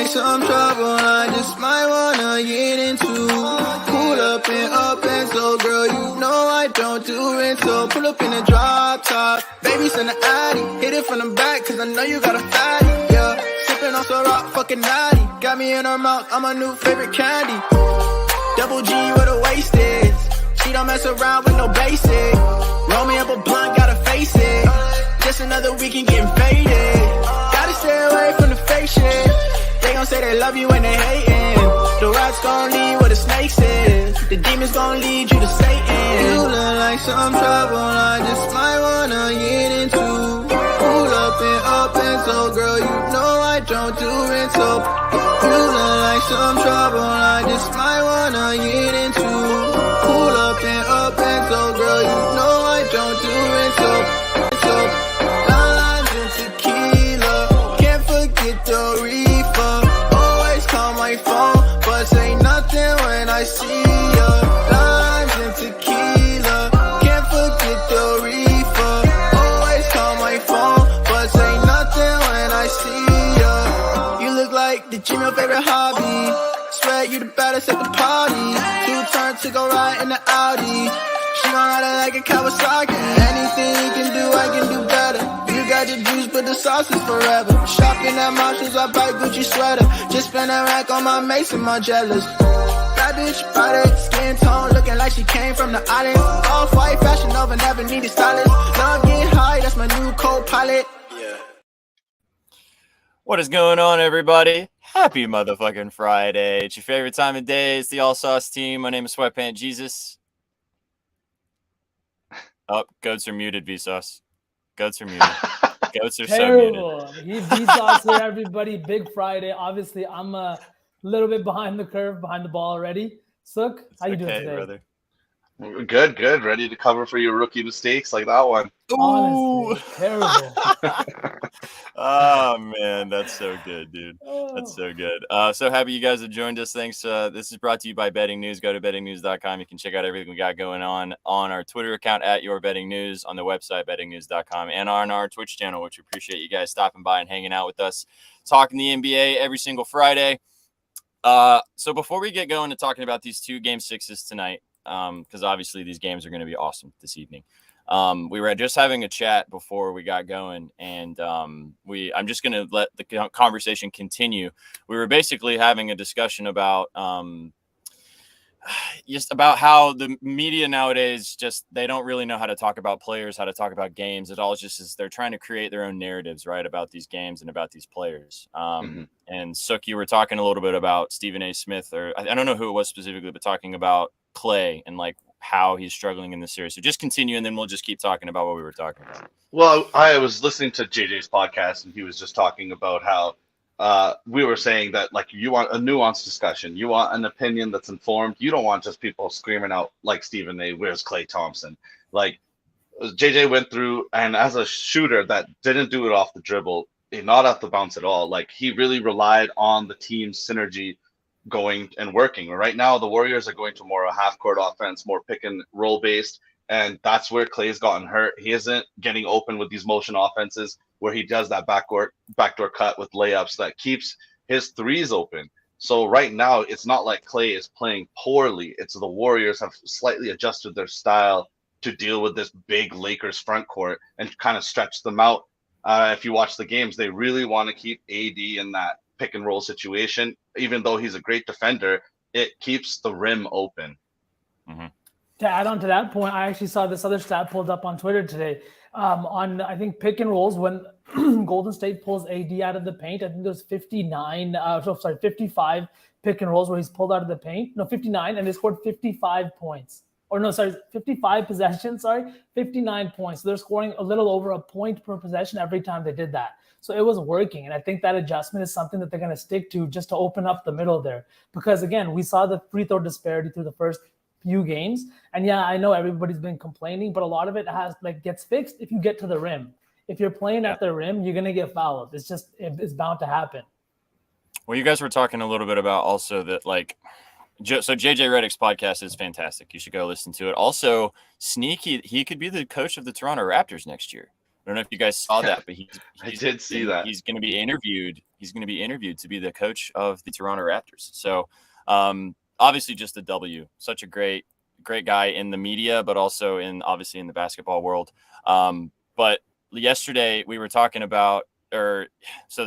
like some trouble I just might wanna get into. Pull up and so girl, you know I don't do it. So pull up in a drop top, baby send an addy. Hit it from the back, cause I know you got a fatty, yeah. Sippin' on some rock, fucking naughty. Got me in her mouth, I'm my new favorite candy. Double G where the waist is. She don't mess around with no basic. Roll me up a blunt, gotta face it. Just another weekend getting faded. Gotta stay away from the fake shit. They gon' say they love you when they hatin'. The rats gon' lead where the snakes is. The demons gon' lead you to Satan. You look like some trouble I just might wanna get into. Pull up and so girl, you know I don't do it. So you look like some trouble I just might wanna get into. Pull up and so girl, you know I don't do it. So limes and tequila, can't forget the reefer. Always call my phone, but say nothing when I see ya. Limes and tequila, can't forget the reefer. Always call my phone, but say nothing when I see ya. You look like the gym, your favorite hobby. Swear you the baddest at the party. Two-turn to go right in the Audi. She gon' ride it like a Kawasaki. Anything you can do, I can do better. You got the juice, but the sauce is forever. Shopping at Marshalls, I buy Gucci sweater. Just spend a rack on my mace and my jealous. Bad bitch, body, skin tone, looking like she came from the island. Off-white, fashion over, never needed stylist. Love get high, that's my new co-pilot. What is going on, everybody? Happy motherfucking Friday. It's your favorite time of day. It's the All Sauce team. My name is Sweatpant Jesus. Oh, goats are muted, VSaaauce. Goats are muted. Goats are terrible. So muted. VSaaauce here, everybody. Big Friday. Obviously, I'm a little bit behind the curve, behind the ball already. Sukh, how you doing today? Brother? Good. Ready to cover for your rookie mistakes like that one. Honestly, terrible. Oh, man, that's so good, dude. That's so good. So happy you guys have joined us. Thanks. This is brought to you by Betting News. Go to bettingnews.com. You can check out everything we got going on our Twitter account at Your Betting News, on the website bettingnews.com, and on our Twitch channel, which we appreciate you guys stopping by and hanging out with us, talking the NBA every single Friday. So before we get going to talking about these two game sixes tonight, because obviously these games are going to be awesome this evening. We were just having a chat before we got going, and I'm just going to let the conversation continue. We were basically having a discussion about just about how the media nowadays they don't really know how to talk about players, how to talk about games. It all just is they're trying to create their own narratives, right, about these games and about these players. And Sukh, you were talking a little bit about Stephen A. Smith, or I don't know who it was specifically, but talking about Clay and like how he's struggling in this series. So just continue, and then we'll just keep talking about what we were talking about. Well, I was listening to JJ's podcast, and he was just talking about how we were saying that, like, you want a nuanced discussion. You want an opinion that's informed. You don't want just people screaming out like Stephen A., where's Clay Thompson? Like, JJ went through, and as a shooter that didn't do it off the dribble, not off the bounce at all, like, he really relied on the team's synergy going and working. Right now, the Warriors are going to more a half-court offense, more pick and roll based, and that's where Clay's gotten hurt. He isn't getting open with these motion offenses where he does that backdoor cut with layups that keeps his threes open. So right now, it's not like Clay is playing poorly. It's the Warriors have slightly adjusted their style to deal with this big Lakers front court and kind of stretch them out. If you watch the games, they really want to keep AD in that pick and roll situation. Even though he's a great defender, it keeps the rim open. To add on to that point, I actually saw this other stat pulled up on Twitter today. On, I think, pick and rolls, when Golden State pulls AD out of the paint, I think there's 55 pick and rolls where he's pulled out of the paint. No, 59, and they scored 55 points. Or no, sorry, 55 possessions, 59 points. So they're scoring a little over a point per possession every time they did that. So it was working. And I think that adjustment is something that they're going to stick to just to open up the middle there. Because, again, we saw the free throw disparity through the first few games. And, yeah, I know everybody's been complaining, but a lot of it gets fixed if you get to the rim. If you're playing at the rim, you're going to get fouled. It's bound to happen. Well, you guys were talking a little bit about also that, like, so JJ Redick's podcast is fantastic. You should go listen to it. Also, sneaky, he could be the coach of the Toronto Raptors next year. don't know if you guys saw that, but I did see that. He's going to be interviewed. He's going to be interviewed to be the coach of the Toronto Raptors. So obviously just a W. Such a great guy in the media, but also obviously in the basketball world. But yesterday we were talking about, the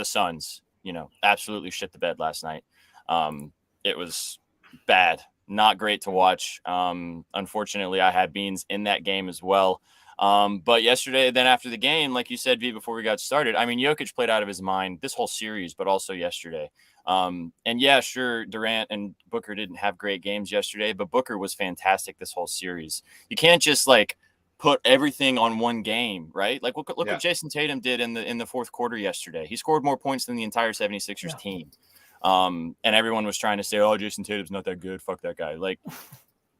Suns, absolutely shit the bed last night. It was bad, not great to watch. Unfortunately, I had beans in that game as well. But yesterday, then after the game, like you said, V, before we got started, I mean, Jokic played out of his mind this whole series, but also yesterday. And yeah, sure, Durant and Booker didn't have great games yesterday, but Booker was fantastic this whole series. You can't just put everything on one game, right? Like look what Jason Tatum did in the fourth quarter yesterday. He scored more points than the entire 76ers team. And everyone was trying to say, oh, Jason Tatum's not that good. Fuck that guy.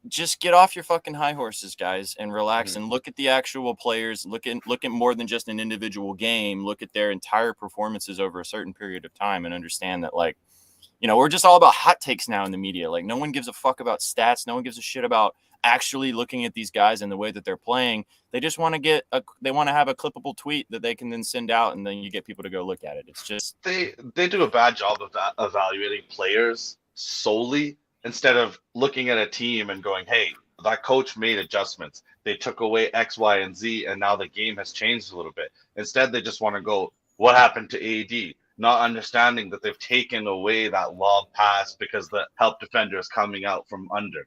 Just get off your fucking high horses, guys, and relax and look at the actual players. Look at more than just an individual game. Look at their entire performances over a certain period of time and understand that, we're just all about hot takes now in the media. No one gives a fuck about stats. No one gives a shit about actually looking at these guys and the way that they're playing. They just want to have a clippable tweet that they can then send out, and then you get people to go look at it. It's just they do a bad job of that, evaluating players solely, instead of looking at a team and going, hey, that coach made adjustments. They took away X, Y, and Z, and now the game has changed a little bit. Instead, they just want to go, what happened to AD? Not understanding that they've taken away that lob pass because the help defender is coming out from under.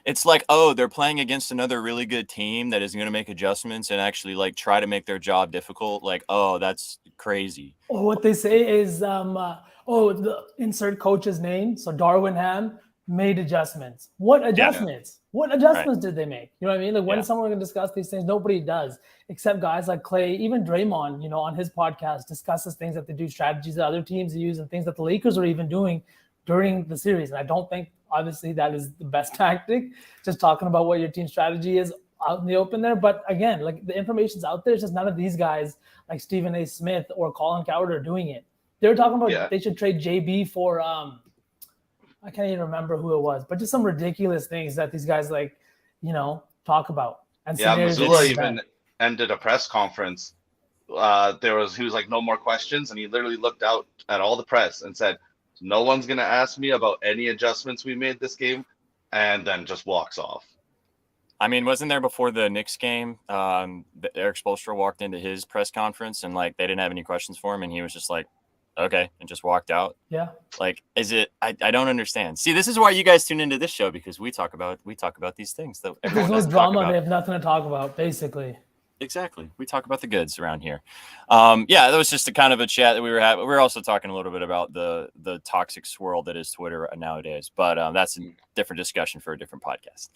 It's like, oh, they're playing against another really good team that is going to make adjustments and actually try to make their job difficult. Oh, that's crazy. Or what they say is, the insert coach's name. So Darwin Ham made adjustments. What adjustments? Yeah. What adjustments did they make? You know what I mean? When someone can discuss these things, nobody does, except guys like Clay, even Draymond, on his podcast discusses things that they do, strategies that other teams use, and things that the Lakers are even doing during the series. And I don't think, obviously, that is the best tactic, just talking about what your team strategy is out in the open there. But again, the information's out there. It's just none of these guys like Stephen A. Smith or Colin Coward are doing it. They were talking about they should trade JB for I can't even remember who it was, but just some ridiculous things that these guys talk about. And Missoula even ended a press conference. He was like, no more questions, and he literally looked out at all the press and said, no one's gonna ask me about any adjustments we made this game, and then just walks off. I mean, wasn't there before the Knicks game, Eric Spoelstra walked into his press conference and they didn't have any questions for him, and he was just like, okay, and just walked out. Yeah. Is it? I don't understand. See, this is why you guys tune into this show, because we talk about these things that there's no drama. They have nothing to talk about, basically. Exactly. We talk about the goods around here. That was just a kind of a chat that we were having. We were also talking a little bit about the toxic swirl that is Twitter nowadays, but that's a different discussion for a different podcast.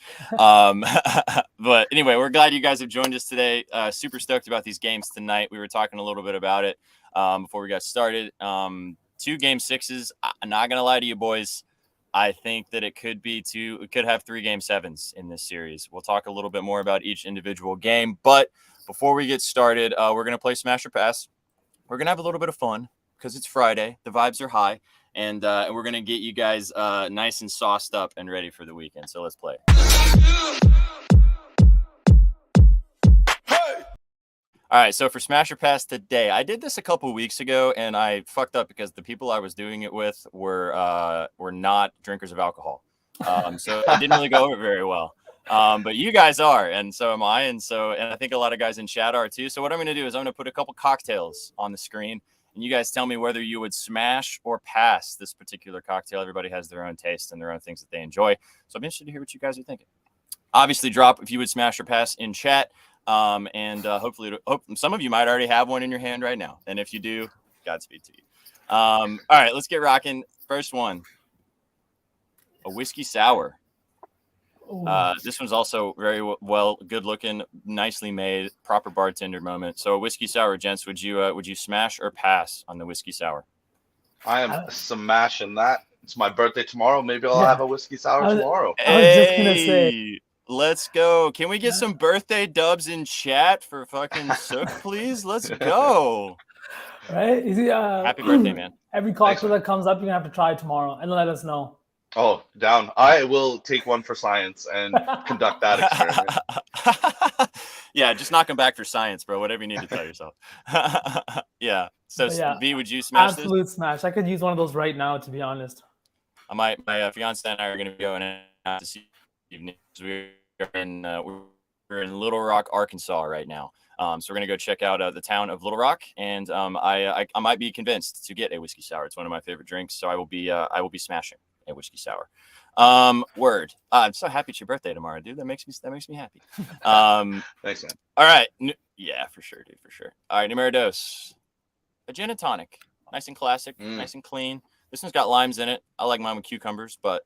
But anyway, we're glad you guys have joined us today. Super stoked about these games tonight. We were talking a little bit about it before we got started. 2 game 6s. I'm not going to lie to you, boys. I think that it could have 3 game 7s in this series. We'll talk a little bit more about each individual game, but before we get started, we're going to play Smash or Pass. We're going to have a little bit of fun because it's Friday. The vibes are high, and we're going to get you guys nice and sauced up and ready for the weekend. So let's play. All right, so for Smash or Pass today, I did this a couple weeks ago, and I fucked up because the people I was doing it with were not drinkers of alcohol. So it didn't really go over very well. But you guys are, and so am I, and I think a lot of guys in chat are too. So what I'm going to do is I'm going to put a couple cocktails on the screen, and you guys tell me whether you would smash or pass this particular cocktail. Everybody has their own taste and their own things that they enjoy. So I'm interested to hear what you guys are thinking. Obviously, drop if you would smash or pass in chat. And hopefully some of you might already have one in your hand right now. And if you do, Godspeed to you. All right, let's get rocking. First one, a whiskey sour. This one's also very good looking, nicely made, proper bartender moment. So a whiskey sour, gents, would you smash or pass on the whiskey sour? I am smashing that. It's my birthday tomorrow. Maybe I'll have a whiskey sour tomorrow. I was just gonna say. Let's go. Can we get some birthday dubs in chat for fucking Sukh, please? Let's go. Right? Happy birthday, man. Every cocktail that comes up, you're going to have to try tomorrow and let us know. Oh, down. I will take one for science and conduct that experiment. Yeah, just knock them back for science, bro. Whatever you need to tell yourself. Yeah. So, But yeah, V, would you smash this? absolute smash. I could use one of those right now, to be honest. My fiance and I are going to be going out this evening. We're in Little Rock, Arkansas right now. So we're going to go check out the town of Little Rock, and I might be convinced to get a whiskey sour. It's one of my favorite drinks, so I will be smashing a whiskey sour. Word. I'm so happy it's your birthday tomorrow, dude. That makes me happy. Thanks, man. All right. Yeah, for sure, dude, for sure. All right, numero dos. A gin and tonic. Nice and classic, nice and clean. This one's got limes in it. I like mine with cucumbers, but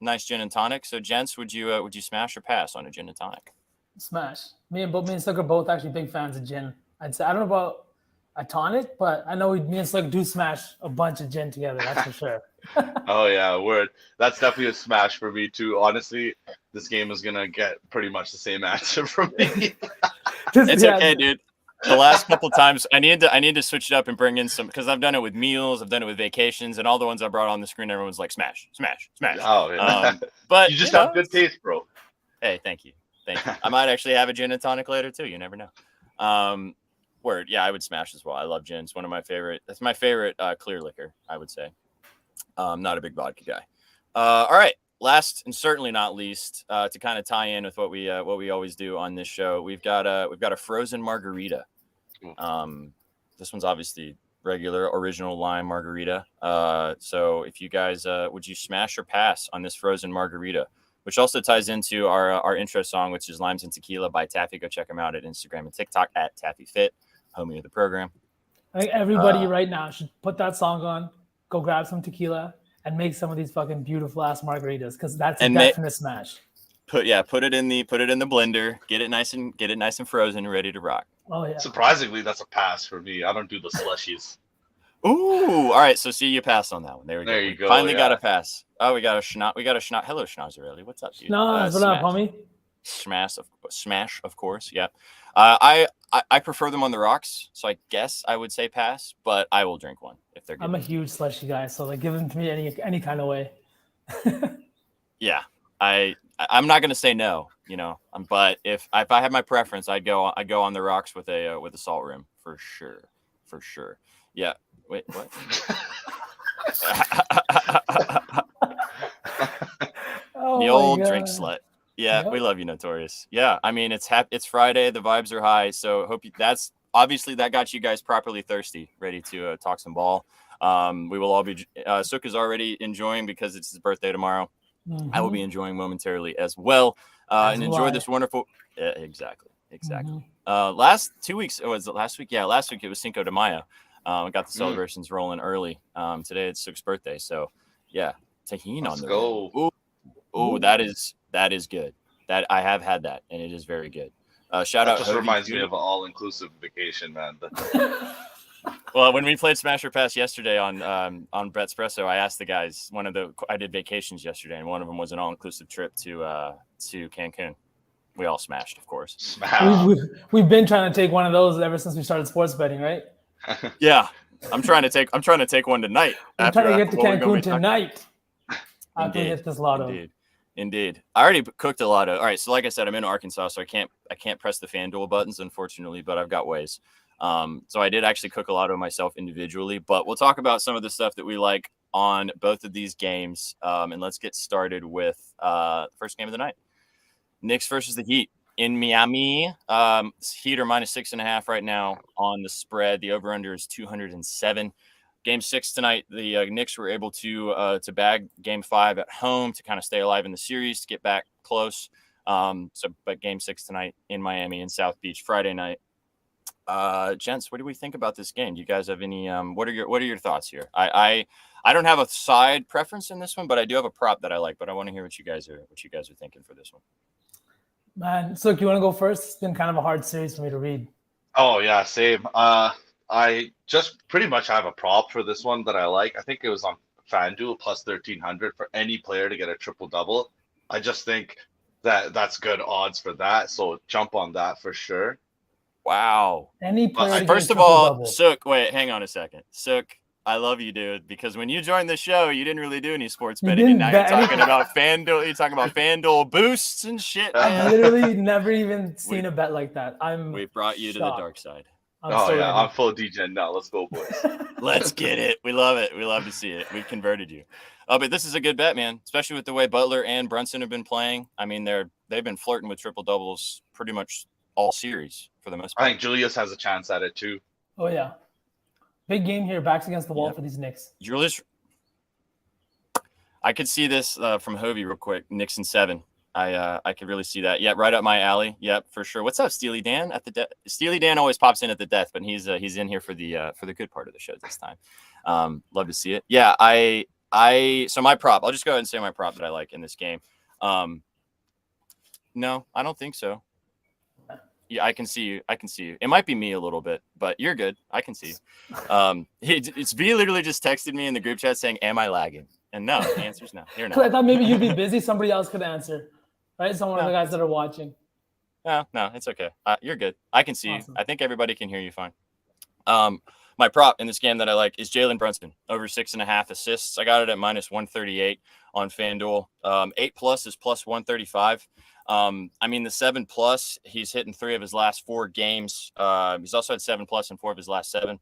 nice gin and tonic. So, gents, would you smash or pass on a gin and tonic? Smash. Me and Sukh are both actually big fans of gin. I'd say I don't know about a tonic, but I know me and Sukh do smash a bunch of gin together. That's for sure. Oh yeah, word. That's definitely a smash for me too. Honestly, this game is gonna get pretty much the same answer from me. It's okay, dude. The last couple times, I need to switch it up and bring in some, because I've done it with meals, I've done it with vacations, and all the ones I brought on the screen, everyone's like smash, smash, smash. Oh yeah. But you just have good taste, bro. Hey, thank you. I might actually have a gin and tonic later too. You never know. Word. Yeah, I would smash as well. I love gin. It's one of my favorite. That's my favorite clear liquor, I would say. Not a big vodka guy. All right. Last and certainly not least, to kind of tie in with what we always do on this show, we've got a frozen margarita. This one's obviously regular original lime margarita. So if you guys would you smash or pass on this frozen margarita, which also ties into our intro song, which is Limes and Tequila by Taffy. Go check him out at Instagram and TikTok at TaffyFit, homie of the program. I think everybody right now should put that song on, go grab some tequila, and make some of these fucking beautiful ass margaritas, because that's a definite smash. Put it in the blender, get it nice and frozen, ready to rock. Oh yeah. Surprisingly, that's a pass for me. I don't do the slushies. Ooh, all right. So see, you passed on that one. There we go. There you go. Finally got a pass. Oh, we got a schnauz. Hello, Schnauzerelli. What's up, dude? Schnauz, what up, homie? Smash, of course. Yeah. I prefer them on the rocks, so I guess I would say pass, but I will drink one if they're good. I'm a huge slushy guy, so like give them to me any kind of way. Yeah. I'm not gonna say no, but if I had my preference, I'd go on the rocks with a salt rim for sure. Yeah. Wait, what? The old drink slut. Yeah, yep. We love you, Notorious. Yeah, I mean it's Friday, the vibes are high, so hope that's obviously that got you guys properly thirsty, ready to talk some ball. We will all be. Sukh is already enjoying because it's his birthday tomorrow. Mm-hmm. I will be enjoying momentarily as well, and enjoy this wonderful. Yeah, exactly. Mm-hmm. Last 2 weeks, was it last week? Yeah, last week it was Cinco de Mayo. We got the celebrations rolling early. Today it's Sukh's birthday, so yeah, tahini on the go. Ooh, that is good. That I have had that, and it is very good. Shout out. Just reminds me of an all-inclusive vacation, man. Well, when we played Smash or Pass yesterday on Bretspresso, I asked the guys. I did vacations yesterday, and one of them was an all-inclusive trip to Cancun. We all smashed, of course. We've been trying to take one of those ever since we started sports betting, right? Yeah, I'm trying to take one tonight. I'm trying to get to Cancun tonight. After we hit this lotto. Indeed. I already cooked a lotto. All right, so like I said, I'm in Arkansas, so I can't press the FanDuel buttons, unfortunately, but I've got ways. So I did actually cook a lotto myself individually, but we'll talk about some of the stuff that we like on both of these games. And let's get started with the first game of the night. Knicks versus the Heat in Miami. Heat are -6.5 right now on the spread. The over-under is 207. Game 6 tonight, the Knicks were able to bag Game 5 at home to kind of stay alive in the series, to get back close. But Game 6 tonight in Miami in South Beach Friday night. Gents, what do we think about this game? Do you guys have any? What are your thoughts here? I don't have a side preference in this one, but I do have a prop that I like. But I want to hear what you guys are thinking for this one. Man, so do you want to go first? It's been kind of a hard series for me to read. Oh yeah, same. I just pretty much have a prop for this one that I like. I think it was on FanDuel plus 1,300 for any player to get a triple-double. I just think that's good odds for that. So jump on that for sure. Wow. Any player. First of all, Sukh, wait, hang on a second. Sukh, I love you, dude, because when you joined the show, you didn't really do any sports You betting, and didn't now you're bet talking anything. about FanDuel. You're talking about FanDuel boosts and shit, man. I've literally never even seen a bet like that. We brought you to the dark side. I'm so ready. I'm full DGen now. Let's go, boys. Let's get it. We love it. We love to see it. We've converted you. But this is a good bet, man, especially with the way Butler and Brunson have been playing. I mean, they've been flirting with triple doubles pretty much all series for the most part. I think Julius has a chance at it too. Oh yeah, big game here. Backs against the wall for these Knicks. Julius, I could see this from Hovey real quick. Knicks in 7. I could really see that. Yeah, right up my alley. Yep, for sure. What's up, Steely Dan? At the Steely Dan always pops in at the death, but he's in here for the good part of the show this time. Love to see it. Yeah, so my prop. I'll just go ahead and say my prop that I like in this game. No, I don't think so. Yeah, I can see you. It might be me a little bit, but you're good. I can see you. It's V literally just texted me in the group chat saying, "Am I lagging?" And no, the answer's no. You're not. I thought maybe you'd be busy. Somebody else could answer. Right? Someone of the guys that are watching. No, it's okay. You're good. I can see Awesome. you. I think everybody can hear you fine. My prop in this game that I like is Jalen Brunson over 6.5 assists. I got it at -138 on FanDuel. 8+ is +135. I mean, the 7+, he's hitting 3 of his last 4 games. He's also had 7+ in 4 of his last 7.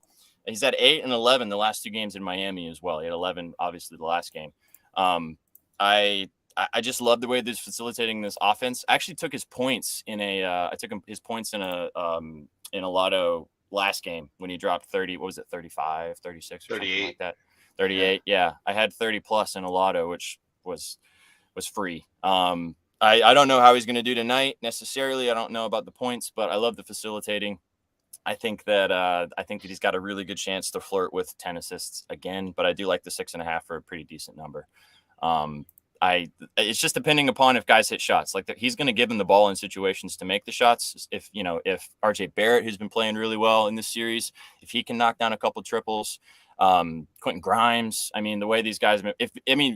He's had 8 and 11 the last 2 games in Miami as well. He had 11, obviously, the last game. I just love the way they're facilitating this offense. I actually took his points in his points in a lotto last game when he dropped 30. What was it? 35, 36, or 38. Something like that. 38. Yeah. I had 30+ in a lotto, which was free. I don't know how he's going to do tonight necessarily. I don't know about the points, but I love the facilitating. I think that he's got a really good chance to flirt with 10 assists again, but I do like the 6.5 for a pretty decent number. It's just depending upon if guys hit shots. Like he's going to give him the ball in situations to make the shots. If RJ Barrett, who's been playing really well in this series, if he can knock down a couple triples, Quentin Grimes. I mean, the way these guys,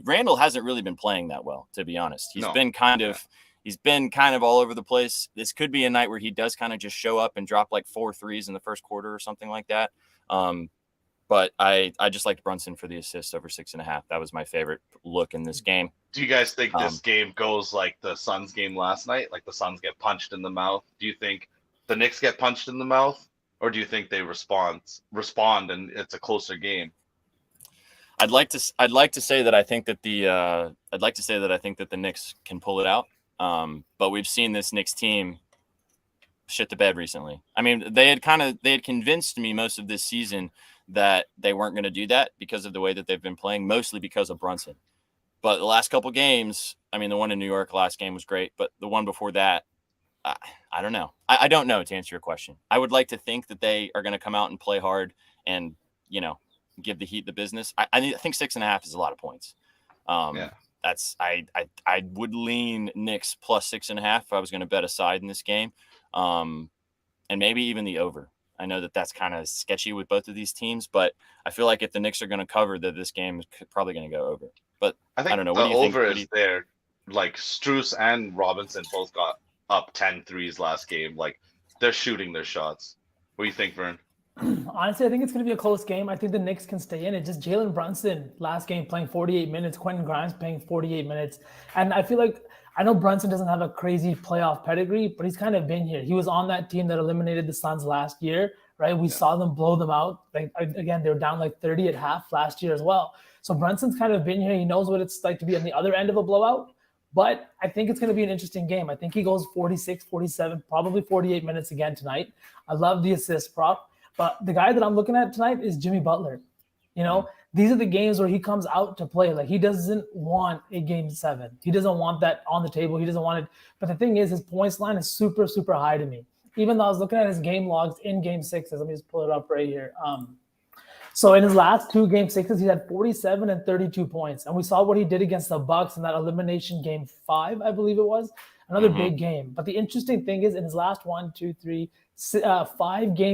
Randall hasn't really been playing that well, to be honest. He's been kind of all over the place. This could be a night where he does kind of just show up and drop like 4 threes in the first quarter or something like that. But I just liked Brunson for the assist over 6.5. That was my favorite look in this game. Do you guys think this game goes like the Suns game last night? Like the Suns get punched in the mouth? Do you think the Knicks get punched in the mouth? Or do you think they respond and it's a closer game? I'd like to say that I think that the Knicks can pull it out. But we've seen this Knicks team shit the bed recently. I mean, they had convinced me most of this season that they weren't going to do that because of the way that they've been playing, mostly because of Brunson. But the last couple games, I mean, the one in New York last game was great, but the one before that, I don't know. I don't know, to answer your question. I would like to think that they are going to come out and play hard and, give the Heat the business. I think 6.5 is a lot of points. That's I would lean Knicks plus 6.5 if I was going to bet a side in this game, and maybe even the over. I know that that's kind of sketchy with both of these teams, but I feel like if the Knicks are going to cover, that this game is probably going to go over. But I don't know. What do you think? The over is there. Like Strus and Robinson both got up 10 threes last game. Like they're shooting their shots. What do you think, Vern? Honestly, I think it's going to be a close game. I think the Knicks can stay in it. Just Jalen Brunson last game playing 48 minutes, Quentin Grimes playing 48 minutes. And I feel like, I know Brunson doesn't have a crazy playoff pedigree, but he's kind of been here. He was on that team that eliminated the Suns last year, right? We saw them blow them out. Like again, they were down like 30 at half last year as well. So Brunson's kind of been here. He knows what it's like to be on the other end of a blowout. But I think it's going to be an interesting game. I think he goes 46, 47, probably 48 minutes again tonight. I love the assist prop. But the guy that I'm looking at tonight is Jimmy Butler. These are the games where he comes out to play. Like, he doesn't want a game 7. He doesn't want that on the table. He doesn't want it. But the thing is, his points line is super, super high to me. Even though I was looking at his game logs in game 6s. Let me just pull it up right here. So in his last 2 game 6s, he had 47 and 32 points. And we saw what he did against the Bucks in that elimination game 5, I believe it was. Another big game. But the interesting thing is, in his last 5 game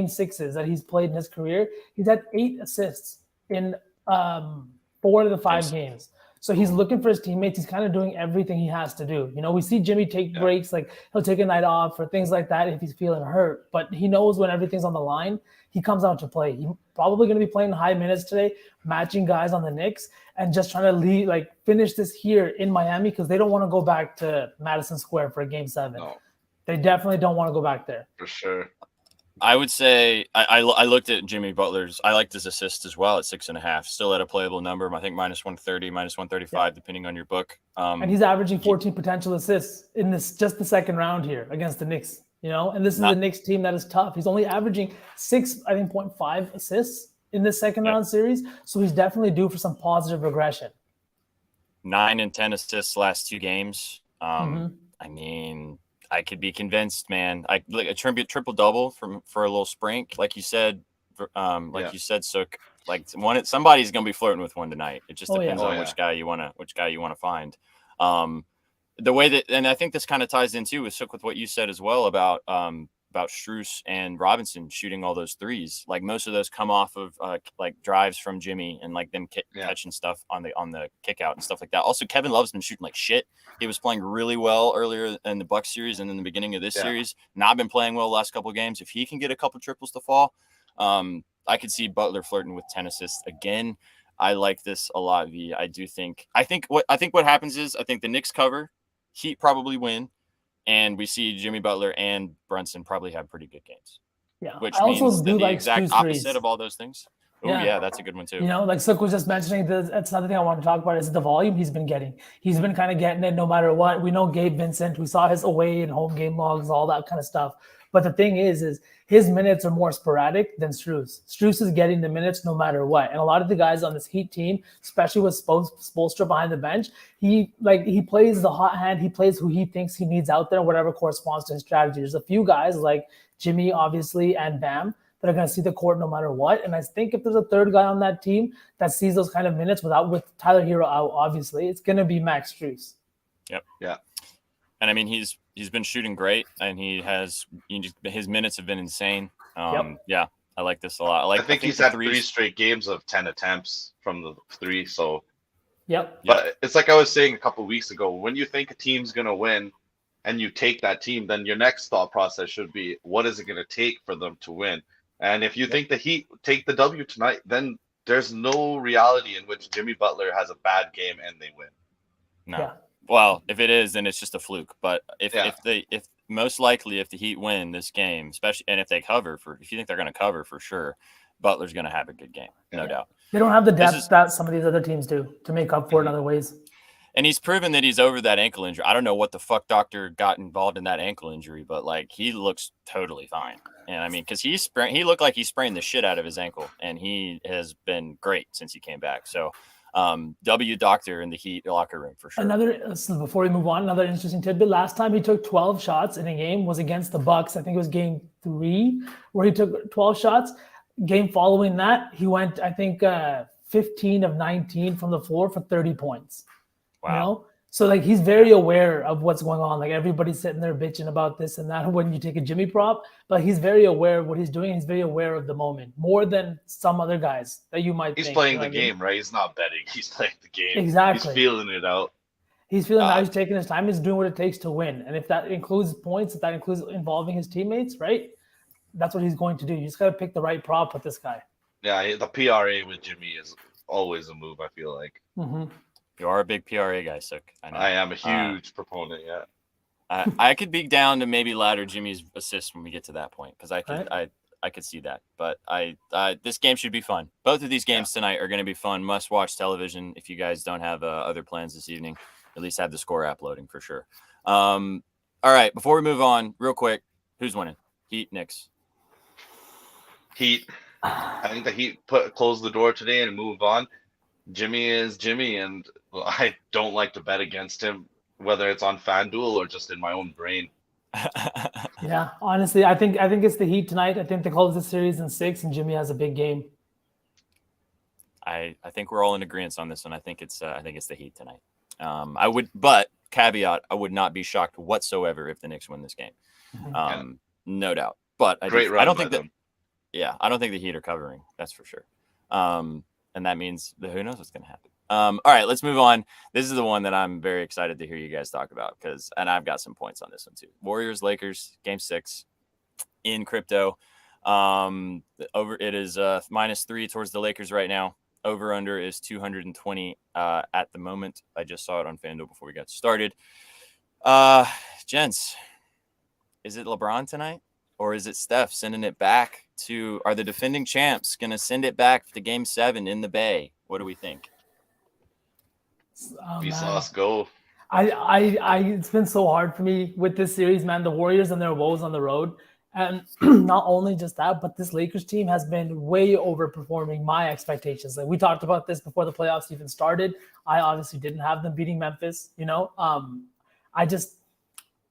6s that he's played in his career, he's had 8 assists in 4 of the 5 games. So he's looking for his teammates. He's kind of doing everything he has to do. You know, we see Jimmy take breaks, like he'll take a night off or things like that if he's feeling hurt. But he knows when everything's on the line, he comes out to play. He's probably going to be playing high minutes today, matching guys on the Knicks, and just trying to finish this here in Miami because they don't want to go back to Madison Square for a Game 7. No. They definitely don't want to go back there. For sure. I would say I looked at Jimmy Butler's. I liked his assist as well at 6.5. Still at a playable number. I think minus 130, minus 135, depending on your book. And he's averaging 14 potential assists in just the second round here against the Knicks. You know, and this is a Knicks team that is tough. He's only averaging 0.5 assists in this second round series. So he's definitely due for some positive regression. 9 and 10 assists last 2 games. I mean, I could be convinced, man. I like a triple double for a little sprink, like you said. You said, Sukh. Like somebody's gonna be flirting with one tonight. It just depends on which guy you wanna find. The way that, and I think this kind of ties in too with Sukh with what you said as well about Strus and Robinson shooting all those threes. Like most of those come off of like drives from Jimmy and like them catching stuff on the kick out and stuff like that. Also, Kevin Love's been shooting like shit. He was playing really well earlier in the Bucks series and in the beginning of this series. Not been playing well the last couple of games. If he can get a couple triples to fall, I could see Butler flirting with 10 assists again. I like this a lot, V. I think what happens is I think the Knicks cover, Heat probably win. And we see Jimmy Butler and Brunson probably have pretty good games. Yeah, which means the exact opposite of all those things. Oh, yeah, that's a good one too. You know, like Sukh was just mentioning, that's another thing I want to talk about is the volume he's been getting. He's been kind of getting it no matter what. We know Gabe Vincent. We saw his away and home game logs, all that kind of stuff. But the thing is his minutes are more sporadic than Strus. Strus is getting the minutes no matter what. And a lot of the guys on this Heat team, especially with Spoelstra behind the bench, he plays the hot hand. He plays who he thinks he needs out there, whatever corresponds to his strategy. There's a few guys like Jimmy, obviously, and Bam that are going to see the court no matter what. And I think if there's a third guy on that team that sees those kind of minutes with Tyler Hero out, obviously, it's going to be Max Strus. Yep. Yeah. And I mean, he's been shooting great, and his minutes have been insane. Yeah, I like this a lot. I think he's had 3 straight games of 10 attempts from the 3. So, but it's like I was saying a couple of weeks ago. When you think a team's gonna win, and you take that team, then your next thought process should be, what is it gonna take for them to win? And if you think the Heat take the W tonight, then there's no reality in which Jimmy Butler has a bad game and they win. No. Yeah. Well, if it is, then it's just a fluke. But if most likely if the Heat win this game, especially, and if they cover if you think they're going to cover for sure, Butler's going to have a good game, no doubt. They don't have the depth that some of these other teams do to make up for it in other ways. And he's proven that he's over that ankle injury. I don't know what the fuck doctor got involved in that ankle injury, but like he looks totally fine. And I mean, because he looked like he sprained the shit out of his ankle, and he has been great since he came back. So. W doctor in the Heat locker room for sure. Before we move on, another interesting tidbit. Last time he took 12 shots in a game was against the Bucks. I think it was game 3 where he took 12 shots. Game following that, he went, I think, 15 of 19 from the floor for 30 points. Wow. You know? So like he's very aware of what's going on. Like everybody's sitting there bitching about this and that when you take a Jimmy prop, but he's very aware of what he's doing. He's very aware of the moment more than some other guys that you might think. He's playing the game, right? He's not betting. He's playing the game. Exactly. He's feeling it out. He's feeling that he's taking his time. He's doing what it takes to win. And if that includes points, if that includes involving his teammates, right? That's what he's going to do. You just got to pick the right prop with this guy. Yeah, the PRA with Jimmy is always a move, I feel like. Mm-hmm. You are a big PRA guy, Sukh. I am a huge proponent, I could be down to maybe ladder Jimmy's assist when we get to that point because I could see that. But this game should be fun. Both of these games tonight are going to be fun. Must watch television if you guys don't have other plans this evening. At least have the score app loading for sure. All right, before we move on, real quick, who's winning? Heat, Knicks. Heat. I think the Heat close the door today and move on. Jimmy is Jimmy, and I don't like to bet against him, whether it's on FanDuel or just in my own brain. Yeah, honestly, I think it's the Heat tonight. I think they close the series in 6, and Jimmy has a big game. I think we're all in agreement on this one. I think it's the Heat tonight. But caveat, I would not be shocked whatsoever if the Knicks win this game. No doubt. But I don't think the Heat are covering. That's for sure. And that means who knows what's going to happen. All right, let's move on. This is the one that I'm very excited to hear you guys talk about and I've got some points on this one too. Warriors Lakers game 6 in crypto. It is -3 towards the Lakers right now. Over under is 220 at the moment. I just saw it on FanDuel before we got started. Gents, is it LeBron tonight or is it Steph sending it back to? Are the defending champs going to send it back to Game 7 in the Bay? What do we think? Oh, VSaaauce, go. It's been so hard for me with this series, man. The Warriors and their woes on the road. And not only just that, but this Lakers team has been way overperforming my expectations. Like we talked about this before the playoffs even started. I obviously didn't have them beating Memphis,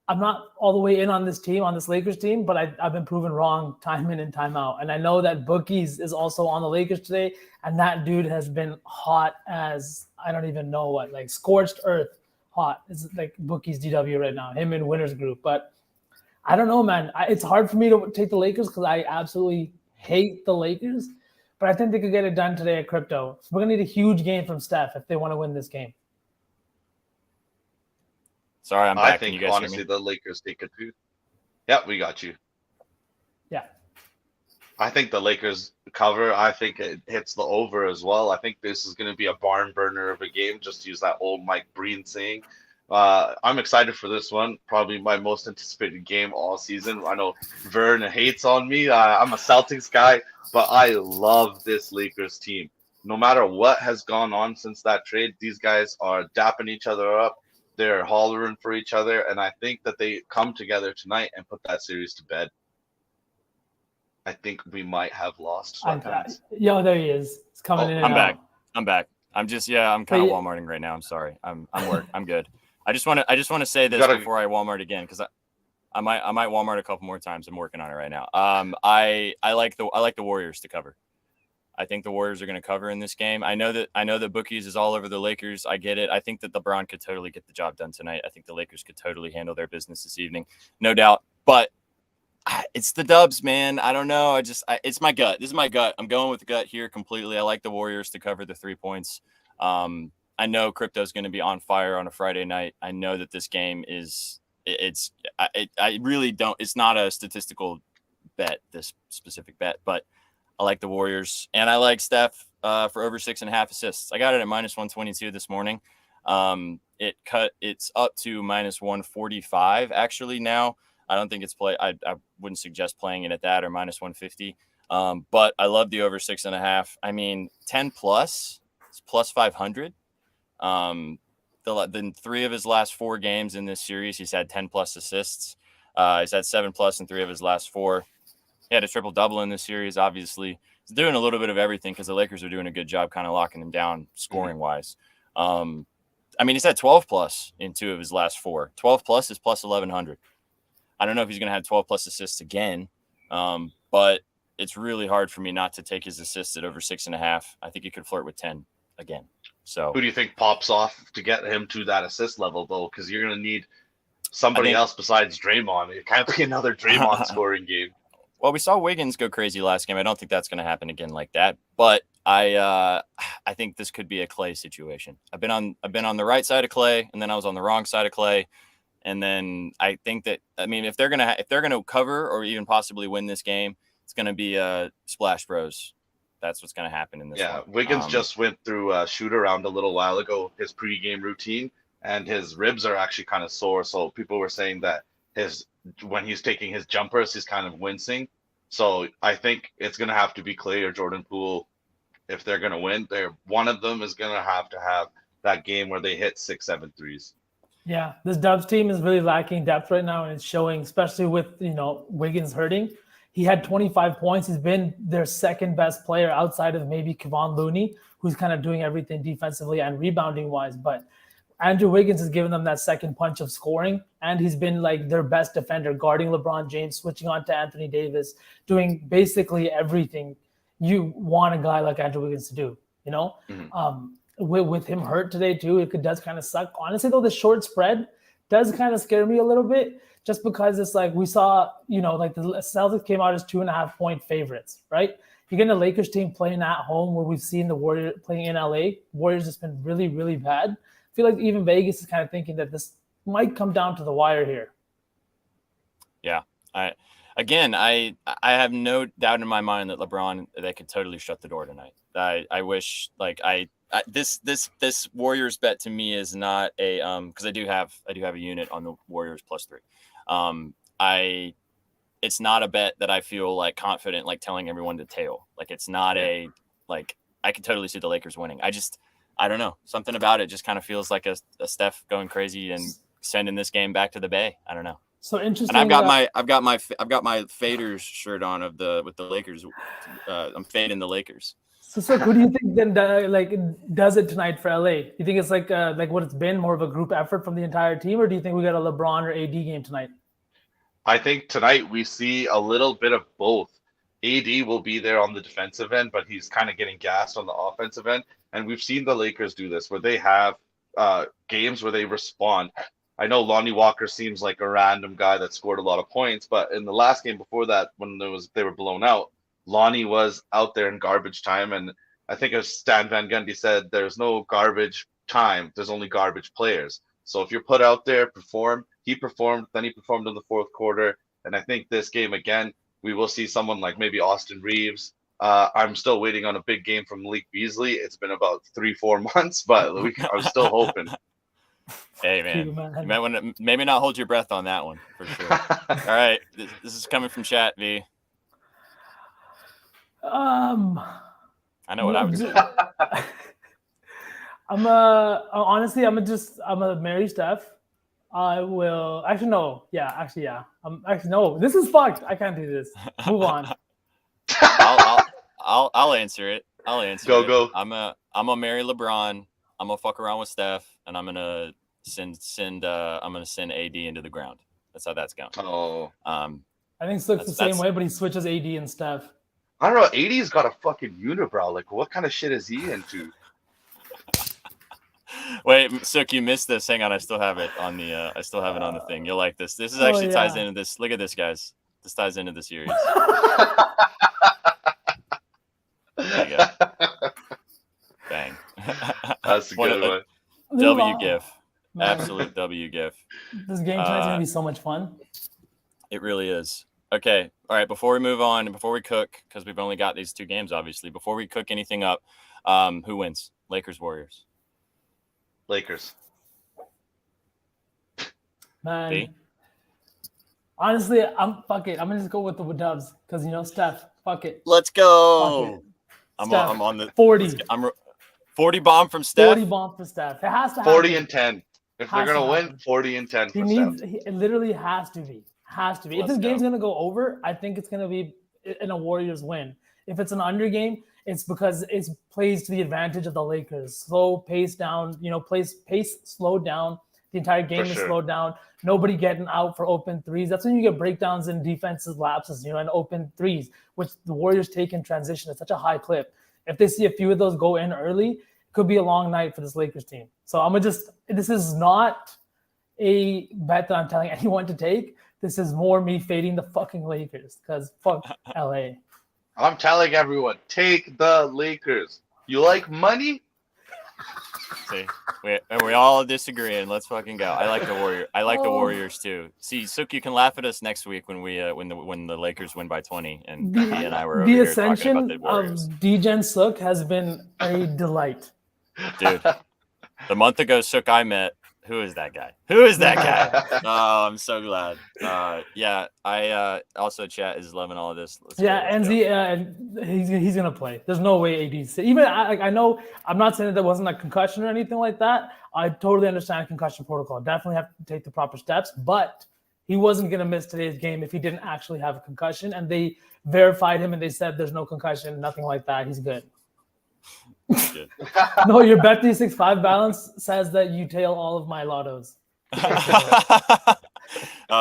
I'm not all the way in on this team, on this Lakers team, but I've been proven wrong time in and time out. And I know that Bookies is also on the Lakers today, and that dude has been hot as I don't even know what, like scorched earth hot. It's like Bookies DW right now, him in Winners Group. But I don't know, man. It's hard for me to take the Lakers because I absolutely hate the Lakers. But I think they could get it done today at crypto. So we're going to need a huge game from Steph if they want to win this game. Sorry, I'm back. I think, Can you guys honestly, hear me? the Lakers take it too. Yeah, we got you. Yeah. I think the Lakers cover. I think it hits the over as well. I think this is going to be a barn burner of a game, just to use that old Mike Breen saying. I'm excited for this one. Probably my most anticipated game all season. I know Vern hates on me. I'm a Celtics guy, but I love this Lakers team. No matter what has gone on since that trade, these guys are dapping each other up. They're hollering for each other, and I think that they come together tonight and put that series to bed. I think we might have lost. Yo, there he is. It's coming in. I'm back. I'm kind of Walmarting right now. I'm sorry. I'm good. I just want to say this before I Walmart again because I might Walmart a couple more times. I'm working on it right now. I like the Warriors to cover. I think the Warriors are going to cover in this game. I know that Bookies is all over the Lakers. I get it. I think that LeBron could totally get the job done tonight. I think the Lakers could totally handle their business this evening, no doubt. But it's the Dubs, man. I don't know. It's my gut. This is my gut. I'm going with the gut here completely. I like the Warriors to cover the 3 points. I know crypto's going to be on fire on a Friday night. I know that this game is. I really don't. It's not a statistical bet, this specific bet, but I like the Warriors, and I like Steph for over 6.5 assists. I got it at -122 this morning. It's up to -145 actually now. I don't think it's play. I wouldn't suggest playing it at that or -150. But I love the over 6.5. I mean, 10 plus, it's +500. The 3 of his last 4 games in this series, he's had 10 plus assists. He's had 7 plus in 3 of his last 4. He had a triple double in this series. Obviously, he's doing a little bit of everything because the Lakers are doing a good job kind of locking him down scoring wise. I mean, he's had 12 plus in 2 of his last 4. 12 plus is +1100. I don't know if he's going to have 12 plus assists again, but it's really hard for me not to take his assists at over 6.5. I think he could flirt with 10 again. So who do you think pops off to get him to that assist level, though? Because you're going to need somebody else besides Draymond. It can't be another Draymond scoring game. Well, we saw Wiggins go crazy last game. I don't think that's going to happen again like that. But I think this could be a Clay situation. I've been on the right side of Clay, and then I was on the wrong side of Clay. And then I think that, I mean, if they're gonna cover or even possibly win this game, it's going to be Splash Bros. That's what's going to happen in this one. Wiggins just went through a shoot around a little while ago, his pregame routine, and his ribs are actually kind of sore. So people were saying that when he's taking his jumpers, he's kind of wincing. So I think it's going to have to be Clay or Jordan Poole if they're going to win. One of them is going to have that game where they hit 6-7 threes. Yeah, this Dubs team is really lacking depth right now, and it's showing, especially with Wiggins hurting. He had 25 points. He's been their second best player outside of maybe Kevon Looney, who's kind of doing everything defensively and rebounding wise. But Andrew Wiggins has given them that second punch of scoring, and he's been like their best defender, guarding LeBron James, switching on to Anthony Davis, doing basically everything you want a guy like Andrew Wiggins to do. With him hurt today too, it does kind of suck. Honestly, though, the short spread does kind of scare me a little bit, just because it's like we saw, like the Celtics came out as 2.5 point favorites, right? You get a Lakers team playing at home where we've seen the Warriors playing in LA. Warriors has been really, really bad. I feel like even Vegas is kind of thinking that this might come down to the wire here. Yeah. I have no doubt in my mind that LeBron, they could totally shut the door tonight. I wish this Warriors bet to me is not a because I do have a unit on the Warriors +3. It's not a bet that I feel like confident like telling everyone to tail. Like it's not I can totally see the Lakers winning. I don't know, something about it just kind of feels like a Steph going crazy and sending this game back to the Bay. I don't know. So interesting. And I've got my faders shirt on with the Lakers. I'm fading the Lakers. So who do you think then does it tonight for LA? Do you think it's like what it's been, more of a group effort from the entire team, or do you think we got a LeBron or AD game tonight? I think tonight we see a little bit of both. AD will be there on the defensive end, but he's kind of getting gassed on the offensive end. And we've seen the Lakers do this where they have games where they respond. I know Lonnie Walker seems like a random guy that scored a lot of points, but in the last game before that, when they were blown out, Lonnie was out there in garbage time. And I think as Stan Van Gundy said, there's no garbage time. There's only garbage players. So if you're put out there, perform. He performed, then he performed in the fourth quarter. And I think this game, again, we will see someone like maybe Austin Reeves. I'm still waiting on a big game from Malik Beasley. It's been about 3-4 months, but I'm still hoping. Hey, man. You might want to maybe not hold your breath on that one for sure. All right. This is coming from chat, V. I know what I would say. I'm a Mary Steph. I will actually no. Yeah. No. This is fucked. I can't do this. Move on. I'll answer it. Go. I'm a marry LeBron. I'm gonna fuck around with Steph, and I'm gonna send AD into the ground. That's how that's going. Oh. I think Sukh's the same way, but he switches AD and Steph. I don't know. AD's got a fucking unibrow. Like, what kind of shit is he into? Wait, Sukh, you missed this. Hang on, I still have it on the thing. You'll like this. This is actually ties into this. Look at this, guys. This ties into the series. There you go. Bang. That's a good one. W gif. Absolute W gif. This game tonight's gonna be so much fun. It really is. Okay. All right. Before we move on, before we cook, because we've only got these two games, obviously. Before we cook anything up, who wins? Lakers, Warriors. Lakers. Man. B? Honestly, fuck it. I'm gonna just go with the Dubs because Steph. Fuck it. Let's go. I'm Steph, on the 40. I'm 40 bomb from Steph. 40 bomb for Steph. It has to happen. 40 and 10. If they're gonna win, 40 and 10 for Steph. It literally has to be. If this game's gonna go over, I think it's gonna be in a Warriors win. If it's an under game, it's because it plays to the advantage of the Lakers. Slow pace down, pace slowed down. The entire game is slowed down. Nobody getting out for open threes. That's when you get breakdowns in defensive lapses, and open threes, which the Warriors take in transition at such a high clip. If they see a few of those go in early, it could be a long night for this Lakers team. So this is not a bet that I'm telling anyone to take. This is more me fading the fucking Lakers because fuck LA. I'm telling everyone, take the Lakers. You like money? See, we all disagree, and let's fucking go. I like the Warriors. I like the Warriors too. See, Sukh, you can laugh at us next week when the Lakers win by 20, and he and I were over the here ascension talking about the Warriors. of Degen Sukh has been a delight. Dude, the month ago, Sukh, I met. Who is that guy? Oh, I'm so glad. I also chat is loving all of this. He's gonna play. There's no way AD's even. I know. I'm not saying that there wasn't a concussion or anything like that. I totally understand concussion protocol. Definitely have to take the proper steps, but he wasn't gonna miss today's game if he didn't actually have a concussion. And they verified him and they said there's no concussion, nothing like that. He's good. Good. No, your Bet365 balance says that you tail all of my lottos.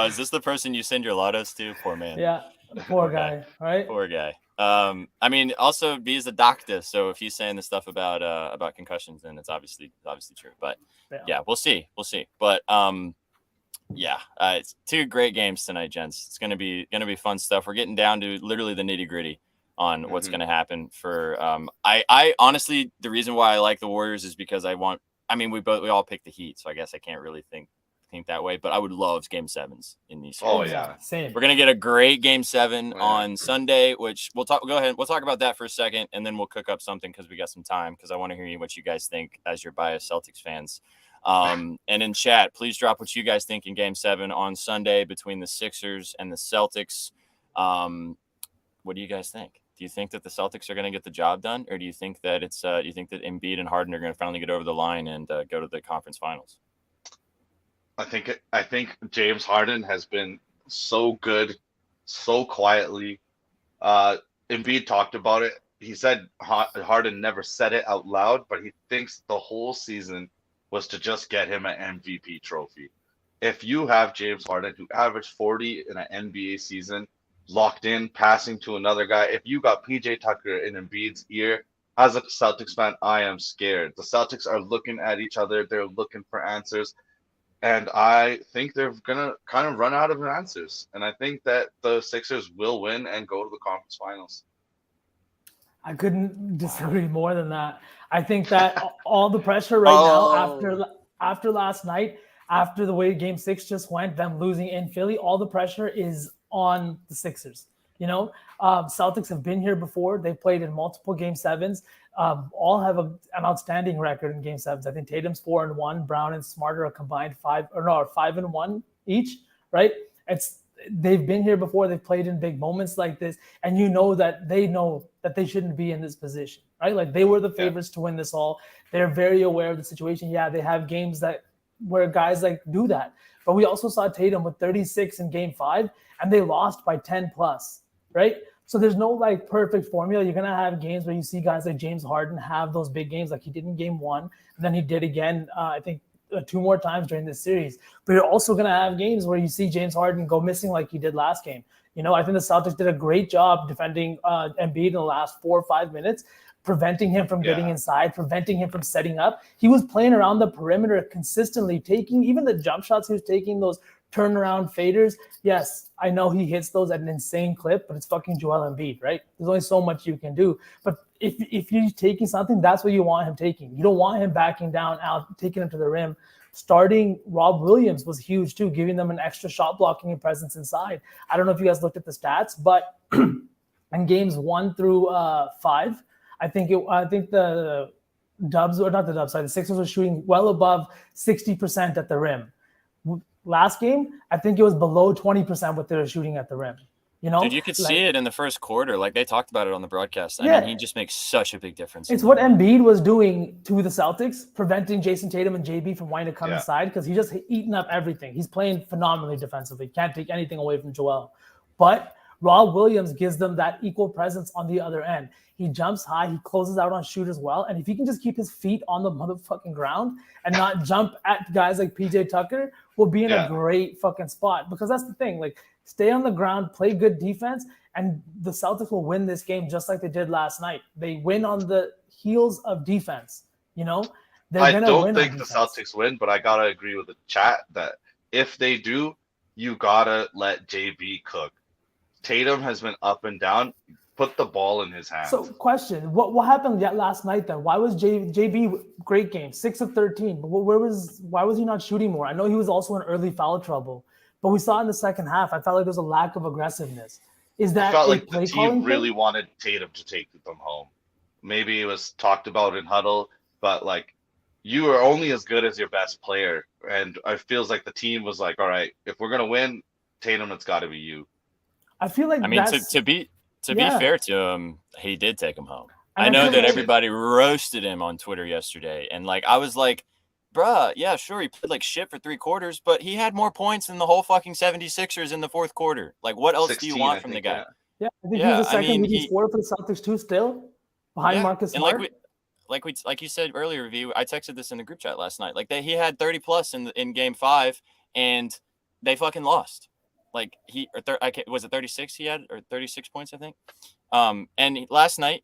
Is this the person you send your lottos to? Poor man. Yeah, poor guy. Right? Poor guy. I mean, also B is a doctor, so if he's saying the stuff about concussions, then it's obviously true. But yeah, we'll see. But it's two great games tonight, gents. It's gonna be fun stuff. We're getting down to literally the nitty gritty. on what's going to happen for I honestly, the reason why I like the Warriors is because we all picked the Heat, so I guess I can't really think that way, but I would love game 7s in these series. Oh yeah, same. We're going to get a great game 7 on Sunday, which we'll talk about that for a second, and then we'll cook up something because we got some time, because I want to hear what you guys think as your biased Celtics fans. And in chat, please drop what you guys think in game 7 on Sunday between the Sixers and the Celtics. What do you guys think? Do you think that the Celtics are going to get the job done, or do you think that you think that Embiid and Harden are going to finally get over the line and go to the conference finals? I think James Harden has been so good, so quietly. Embiid talked about it. He said Harden never said it out loud, but he thinks the whole season was to just get him an MVP trophy. If you have James Harden, who averaged 40 in an NBA season, locked in, passing to another guy, if you got PJ Tucker in Embiid's ear, as a Celtics fan, I am scared. The Celtics are looking at each other. They're looking for answers. And I think they're going to kind of run out of answers. And I think that the Sixers will win and go to the conference finals. I couldn't disagree more than that. I think that all the pressure now after last night, after the way Game 6 just went, them losing in Philly, all the pressure is on the Sixers. Celtics have been here before. They've played in multiple Game 7s. All have an outstanding record in Game 7s. I think Tatum's 4-1, Brown and Smart are a combined 5-1 each, right? They've been here before. They've played in big moments like this, and they know that they shouldn't be in this position, right? Like, they were the favorites to win this all. They're very aware of the situation. Yeah, they have games where guys do that, but we also saw Tatum with 36 in Game 5, and they lost by 10 plus, right? So there's no perfect formula. You're gonna have games where you see guys like James Harden have those big games, like he did in Game 1, and then he did again, I think, 2 more times during this series. But you're also going to have games where you see James Harden go missing like he did last game. I think the Celtics did a great job defending Embiid in the last 4 or 5 minutes, preventing him from getting inside, preventing him from setting up. He was playing around the perimeter consistently, taking even the jump shots he was taking, those turnaround faders. Yes, I know he hits those at an insane clip, but it's fucking Joel Embiid, right? There's only so much you can do. But if you're taking something, that's what you want him taking. You don't want him backing down, out, taking him to the rim. Starting Rob Williams was huge too, giving them an extra shot blocking and presence inside. I don't know if you guys looked at the stats, but in games 1 through 5, I think the the Sixers were shooting well above 60% at the rim. Last game, I think it was below 20% what they were shooting at the rim. Dude, you could see it in the first quarter. They talked about it on the broadcast. I mean, he just makes such a big difference. It's what Embiid was doing to the Celtics, preventing Jason Tatum and JB from wanting to come inside, because he's just eating up everything. He's playing phenomenally defensively. Can't take anything away from Joel. But Rob Williams gives them that equal presence on the other end. He jumps high. He closes out on shoot as well. And if he can just keep his feet on the motherfucking ground and not jump at guys like PJ Tucker, we'll be in a great fucking spot. Because that's the thing. Stay on the ground, play good defense, and the Celtics will win this game just like they did last night. They win on the heels of defense. I don't think the Celtics win, but I gotta agree with the chat that if they do, you gotta let JB cook. Tatum has been up and down. Put the ball in his hands. So, question: What happened last night then? Why was JB great game, 6 of 13? But why was he not shooting more? I know he was also in early foul trouble, but we saw in the second half, I felt like there's a lack of aggressiveness. Is that I felt like the team really wanted Tatum to take them home? Maybe it was talked about in huddle, but you are only as good as your best player, and it feels like the team was like, all right, if we're gonna win, Tatum, it's got to be you. I feel like to be fair to him, he did take him home. I know that everybody roasted him on Twitter yesterday, and I was like, bruh, yeah, sure, he played like shit for 3 quarters, but he had more points than the whole fucking 76ers in the 4th quarter. What else 16, do you want from the guy? Yeah, I think he's the second leading scorer for the Celtics too, still behind Marcus Smart. And like you said earlier, V, I texted this in the group chat last night. He had 30 plus in game 5, and they fucking lost. Was it 36 he had, or 36 points, I think. And last night,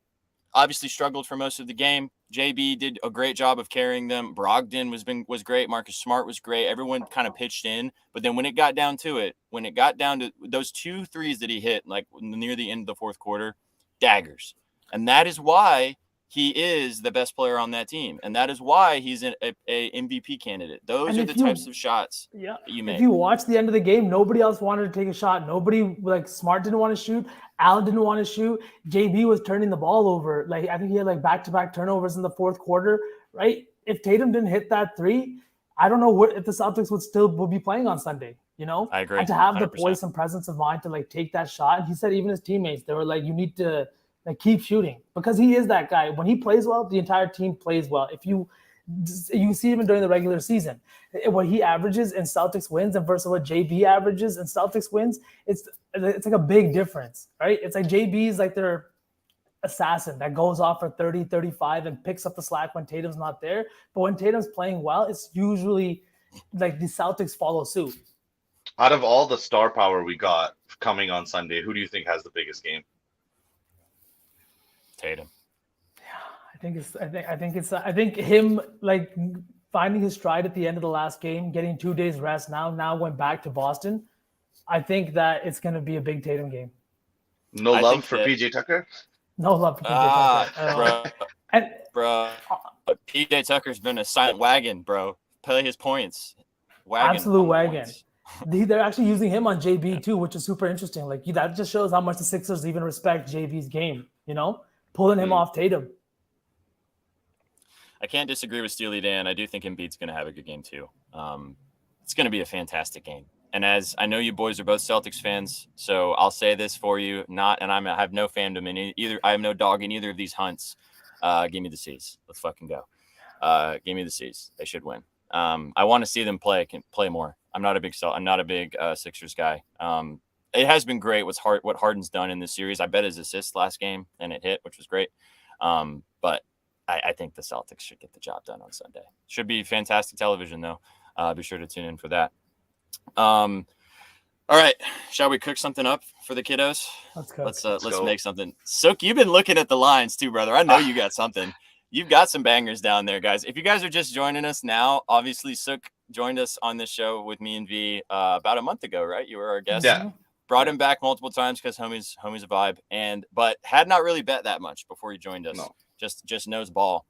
obviously struggled for most of the game. JB did a great job of carrying them. Brogdon was great. Marcus Smart was great. Everyone kind of pitched in. But then when it got down to those 2 threes that he hit, near the end of the 4th quarter, daggers. And that is why he is the best player on that team. And that is why he's a MVP candidate. Those are the types of shots that you make. If you watch the end of the game, nobody else wanted to take a shot. Nobody, like, Smart didn't want to shoot. Allen didn't want to shoot. JB was turning the ball over. Like, I think he had like back-to-back turnovers in the fourth quarter, right? If Tatum didn't hit that three, I don't know if the Celtics would be playing on Sunday, you know? I agree. And to have 100%. the poise and presence of mind to like take that shot. And he said even his teammates, they were like, you need to like keep shooting, because he is that guy. When he plays well, the entire team plays well. If you see even during the regular season, what he averages in Celtics wins and versus what JB averages in Celtics wins, it's like a big difference, right? It's like JB's like their assassin that goes off for 30, 35 and picks up the slack when Tatum's not there. But when Tatum's playing well, it's usually like the Celtics follow suit. Out of all the star power we got coming on Sunday, who do you think has the biggest game? Tatum. I think him like finding his stride at the end of the last game, getting 2 days rest now went back to Boston. I think that it's going to be a big Tatum game. No love for PJ Tucker? No love for PJ Tucker. Bro, PJ Tucker's been a silent wagon, bro. Play his points. Absolute wagon. They're actually using him on JB too, which is super interesting. Like, that just shows how much the Sixers even respect JB's game, you know? Pulling him off Tatum. I can't disagree with Steely Dan. I do think Embiid's going to have a good game too. It's going to be a fantastic game. And as I know you boys are both Celtics fans, so I'll say this for you, I have no fandom in either. I have no dog in either of these hunts. Give me the C's. Let's fucking go. Give me the C's. They should win. I want to see them play more. I'm not a big Sixers guy. It has been great what Harden's done in this series. I bet his assist last game and it hit, which was great. But I think the Celtics should get the job done on Sunday. Should be fantastic television, though. Be sure to tune in for that. All right. Shall we cook something up for the kiddos? Let's go. Let's make something. Sukh, you've been looking at the lines too, brother. I know you got something. You've got some bangers down there, guys. If you guys are just joining us now, obviously Sukh joined us on this show with me and V about a month ago, right? You were our guest. Yeah. Brought him back multiple times because homie's a vibe, but had not really bet that much before he joined us. No. Just knows ball.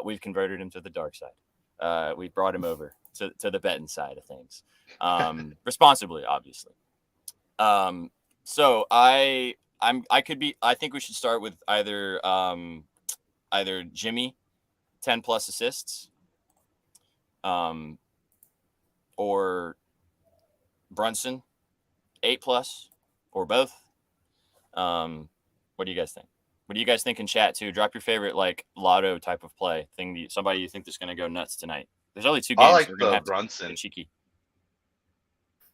We've converted him to the dark side. We brought him over to the betting side of things, responsibly, obviously. So I think we should start with either Jimmy, 10 plus assists, or Brunson, 8 plus, or both. What do you guys think? What do you guys think in chat too? Drop your favorite like lotto type of play thing. Somebody you think is going to go nuts tonight. There's only 2 games. I like so the Brunson. Cheeky.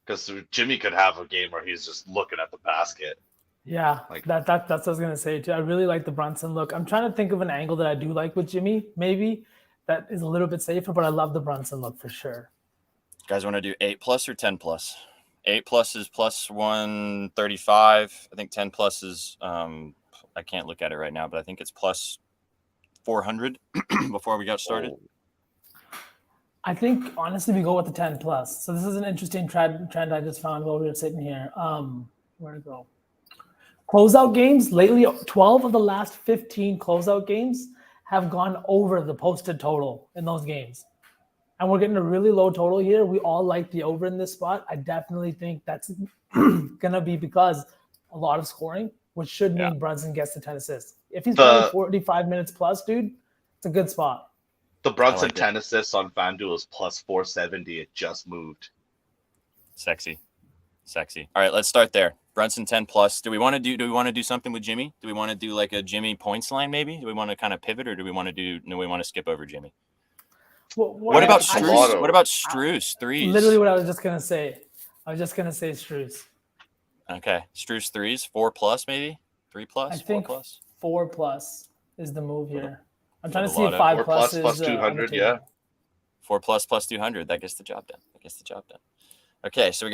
Because Jimmy could have a game where he's just looking at the basket. Yeah, that's what I was gonna say too. I really like the Brunson look. I'm trying to think of an angle that I do like with Jimmy, maybe that is a little bit safer, but I love the Brunson look for sure. You guys want to do 8 plus or 10 plus? 8 plus is plus 135. I think 10 plus is I can't look at it right now, but I think it's plus 400 before we got started. I think honestly we go with the 10 plus. So this is an interesting trend I just found while we were sitting here. Where to go? Closeout games lately, 12 of the last 15 closeout games have gone over the posted total in those games. And we're getting a really low total here. We all like the over in this spot. I definitely think that's going to be because a lot of scoring, which should mean Brunson gets the 10 assists. If he's playing 45 minutes plus, dude, it's a good spot. The Brunson 10 assists on FanDuel is plus 470. It just moved. Sexy. All right, let's start there. Brunson 10 plus. Do we want to do something with Jimmy? Do we want to do like a Jimmy points line maybe? Do we want to kind of pivot, or do we want to skip over Jimmy? What about Strus? What about Strus threes? Literally what I was just going to say. I was just going to say Strus. Okay. Strus threes, 4 plus maybe? 3 plus? I think 4 plus? 4 plus is the move here. I'm trying to see if 5 plus is plus 200, yeah. 4 plus 200. That gets the job done. Okay, so we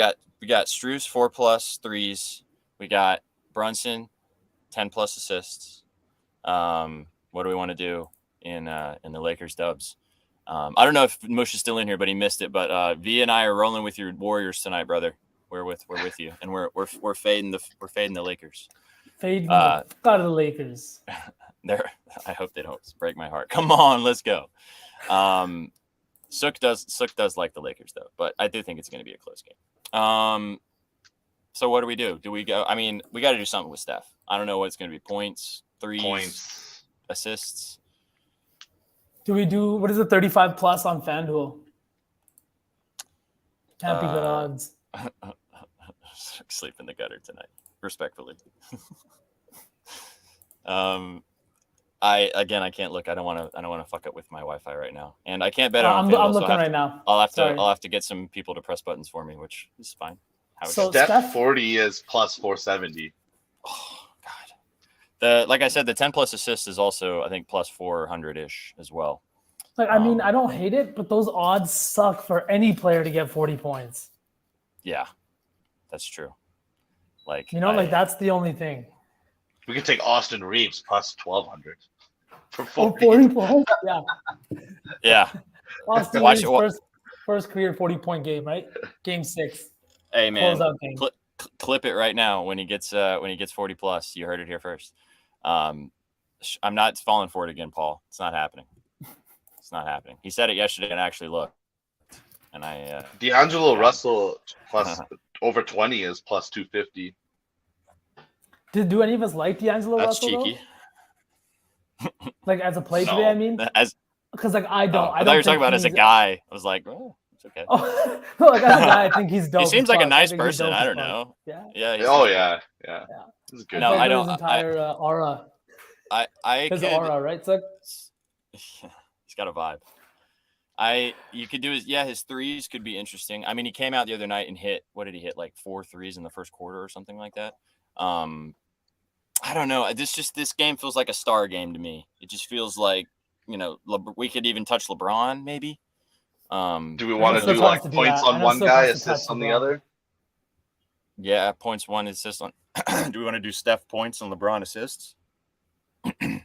got Strus 4 plus threes. We got Brunson 10 plus assists. What do we want to do in the Lakers dubs? I don't know if Mush is still in here, but he missed it. But V and I are rolling with your Warriors tonight, brother. We're with you, and we're fading the Lakers. Fade me the fuck out of the Lakers. I hope they don't break my heart. Come on, let's go. Sukh does like the Lakers though, but I do think it's going to be a close game. So what do? Do we go? I mean, we got to do something with Steph. I don't know what it's going to be. Points, threes, assists. Do we do what is it? 35 plus on FanDuel? Can't be good odds. Sleep in the gutter tonight, respectfully. I can't look. I don't want to fuck up with my Wi-Fi right now, and I can't bet on. I'm looking right now. I'll have to get some people to press buttons for me, which is fine. So Steph 40 is plus 470. Oh God, like I said, the 10 plus assists is also I think plus 400 ish as well. Like I mean, I don't hate it, but those odds suck for any player to get 40 points. Yeah, that's true. Like that's the only thing. We could take Austin Reeves plus 1,200 for 40 points. Yeah. Yeah. Austin Reeves first career 40-point game, right? Game 6. Hey man, clip it right now when he gets 40 plus. You heard it here first. I'm not falling for it again, Paul. It's not happening. It's not happening. He said it yesterday and actually looked. And D'Angelo Russell plus over 20 is plus 250. Do any of us like D'Angelo That's Russell? Cheeky. Like as a play today, I mean, because like I don't. I thought you were talking about as a guy. I was like, oh, it's okay. Oh, no, like as a guy, I think he's dope. He seems like a nice person. I don't know. Yeah. Yeah. Yeah. This is good. No, I don't. His entire aura. His aura, right? So he's got a vibe. You could do his threes could be interesting. I mean, he came out the other night and hit, what did he hit? Like 4 threes in the first quarter or something like that. I don't know. This game feels like a star game to me. It just feels like, we could even touch LeBron maybe. Do we want to do like points on one guy, assists on the other? Yeah, points one, assists on. Do we want to do Steph points and LeBron assists?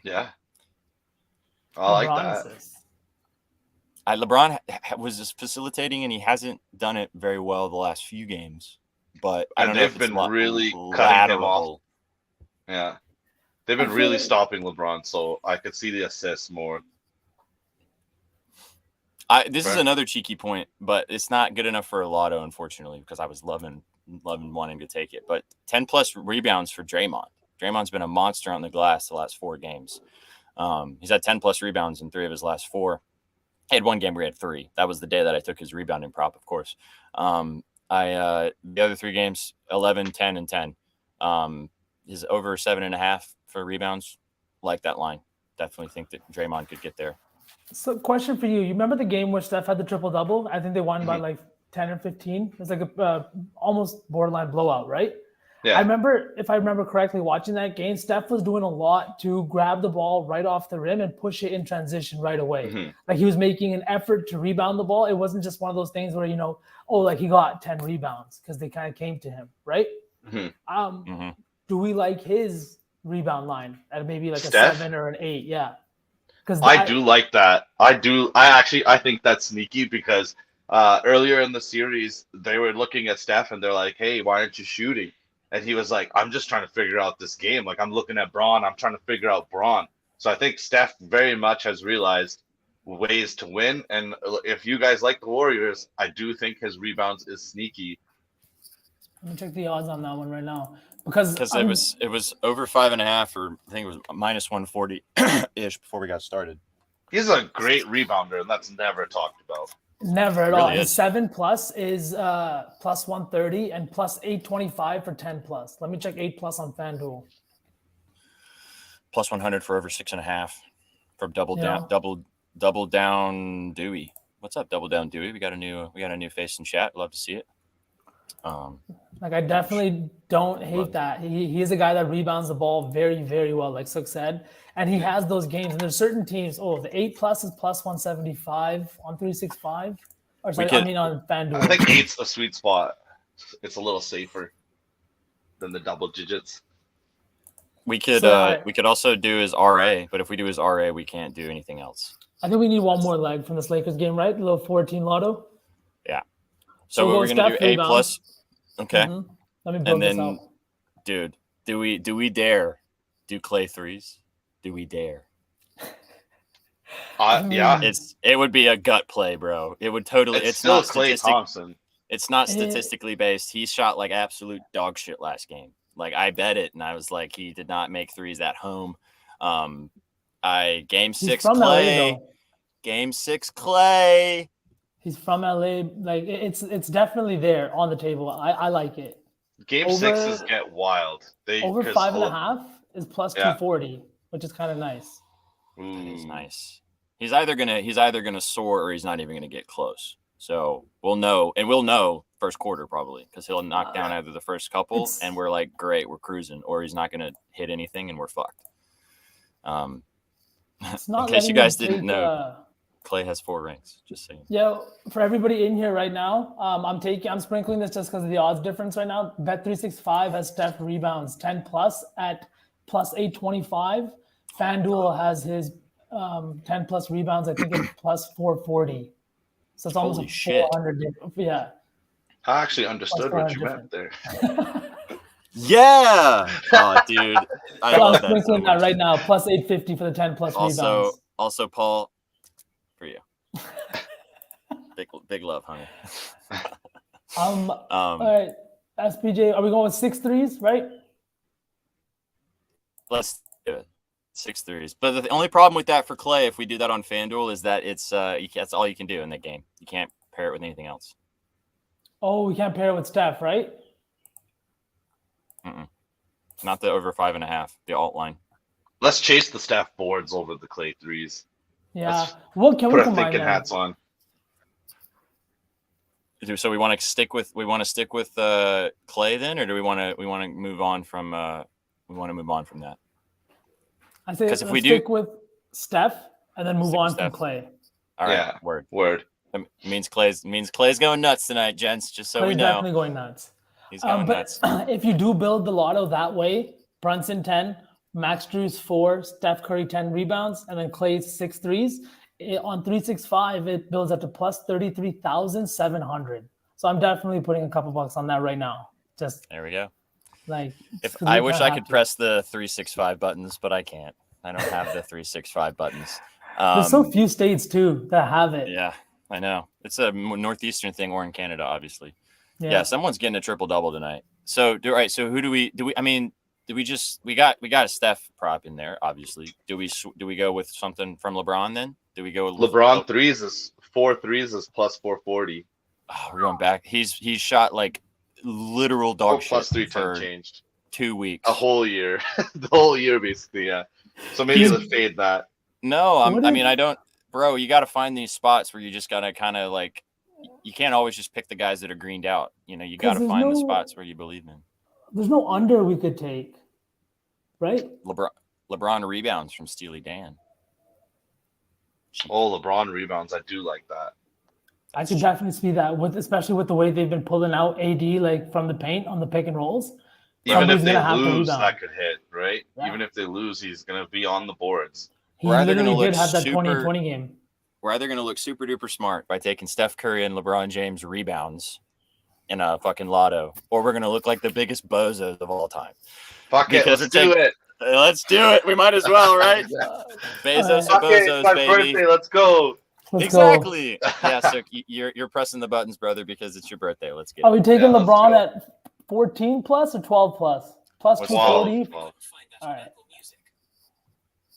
Yeah. I like that. LeBron was just facilitating, and he hasn't done it very well the last few games. But I don't know if they've been really cutting him off. Yeah, they've been really stopping LeBron, so I could see the assists more. This is another cheeky point, but it's not good enough for a lotto, unfortunately, because I was loving wanting to take it. But 10 plus rebounds for Draymond. Draymond's been a monster on the glass the last 4 games. He's had 10 plus rebounds in 3 of his last 4. He had one game where he had 3. That was the day that I took his rebounding prop, of course. The other 3 games, 11, 10, and 10. Is over 7.5 for rebounds. Like that line. Definitely think that Draymond could get there. So, question for you. You remember the game where Steph had the triple-double? I think they won by like 10 or 15. It was like a almost borderline blowout, right? Yeah. If I remember correctly, watching that game, Steph was doing a lot to grab the ball right off the rim and push it in transition right away. Mm-hmm. Like he was making an effort to rebound the ball. It wasn't just one of those things where, like he got 10 rebounds because they kind of came to him, right? Mm-hmm. Do we like his rebound line at maybe like Steph? a 7 or an 8? Yeah. Because I do like that. I think that's sneaky because earlier in the series, they were looking at Steph and they're like, hey, why aren't you shooting? And he was like, I'm just trying to figure out this game. Like, I'm looking at Braun. I'm trying to figure out Braun. So I think Steph very much has realized ways to win. And if you guys like the Warriors, I do think his rebounds is sneaky. Let me check the odds on that one right now. Because it was over 5.5, or I think it was minus 140 ish before we got started. He's a great rebounder, and that's never talked about. Never at all. And 7 plus is plus 130 and plus 825 for 10 plus. Let me check 8 plus on FanDuel. Plus 100 for over 6.5 for double down Dewey. What's up, double down Dewey? We got a new face in chat. Love to see it. I definitely don't hate that. He is a guy that rebounds the ball very, very well, like Sukh said. And he has those games. And there's certain teams. The 8 plus is plus 175 on 365. Or sorry, on FanDuel. I think 8's the sweet spot. It's a little safer than the double digits. We could also do his RA, but if we do his RA, we can't do anything else. I think we need one more leg from this Lakers game, right? A little 14 lotto. Yeah. So we're going to do 8 plus. Okay. Mm-hmm. Let me build this out. Dude, Do we dare do Clay threes? Do we dare? Yeah. It would be a gut play, bro. It would totally. It's still Klay Thompson. It's not statistically based. He shot like absolute dog shit last game. Like I bet it, and I was like, he did not make threes at home. Game 6 Clay. LA, Game 6 Clay. He's from LA. Like it's definitely there on the table. I like it. Game 6s get wild. Over 5.5 is plus 240, which is kind of nice. That is nice. He's either gonna soar or he's not even gonna get close. So we'll know first quarter probably because he'll knock down either the first couple and we're like, great, we're cruising, or he's not gonna hit anything and we're fucked. It's not in case you guys didn't know, Clay has 4 rings. Just saying. Yeah, for everybody in here right now, I'm sprinkling this just because of the odds difference right now. Bet365 has Steph rebounds 10 plus at plus 825. FanDuel has his 10 plus rebounds, I think it's plus 440. So it's almost a 400 difference. Yeah. I actually understood what you meant there. Yeah. Oh, dude. I'm sprinkling that right now. Plus 850 for the 10 plus rebounds. Also, Paul, for you. Big love, honey. All right. SPJ, are we going with 6 threes, right? Let's do it. 6 threes. But the only problem with that for Clay, if we do that on FanDuel, is that that's all you can do in that game. You can't pair it with anything else. Oh, we can't pair it with Steph, right? Not the over 5.5, the alt line. Let's chase the Steph boards over the Clay threes. Yeah. What can we put our combine thinking them? hats on? So we want to stick with Clay then, or do we want to move on from that? I say if we stick with Steph and then move on from Clay. All right. Yeah. Word. It means Clay's going nuts tonight, gents. Just so we know. Definitely going nuts. He's going nuts. If you do build the lotto that way, Brunson 10, Max Strus 4, Steph Curry 10 rebounds, and then Clay 6 threes. On 365, it builds up to plus 33,700. So I'm definitely putting a couple bucks on that right now. Just there we go. Like, I wish I could press the 365 buttons, but I can't. I don't have the 365 buttons. There's so few states too that have it. Yeah, I know. It's a northeastern thing, or in Canada, obviously. Yeah, someone's getting a triple double tonight. So who do we? I mean, we got a Steph prop in there, obviously. Do we go with something from LeBron then? Do we go with LeBron 4 threes is plus 440? Oh, we're going back. He's shot like literal dog shit plus 310 for changed 2 weeks. A whole year. The whole year basically, yeah. So maybe let's fade that. No, I don't, bro, you got to find these spots where you just got to kind of like, you can't always just pick the guys that are greened out. You know, you got to find the spots where you believe in. There's no under we could take, right? LeBron rebounds from Steely Dan. Oh, LeBron rebounds. I do like that. I could definitely see that, especially with the way they've been pulling out AD like from the paint on the pick and rolls. Even if they lose, that could hit, right? Yeah. Even if they lose, he's going to be on the boards. He literally did have that 2020 game. We're either going to look super duper smart by taking Steph Curry and LeBron James rebounds in a fucking lotto, or we're going to look like the biggest bozos of all time. Fuck it, let's do it. Let's do it. We might as well, right? Bezos and bozos, my baby. Birthday, let's go. Exactly. Yeah, so you're pressing the buttons, brother, because it's your birthday. Let's get it. Are we taking LeBron at 14 plus or 12 plus? Plus 240? 12. All right.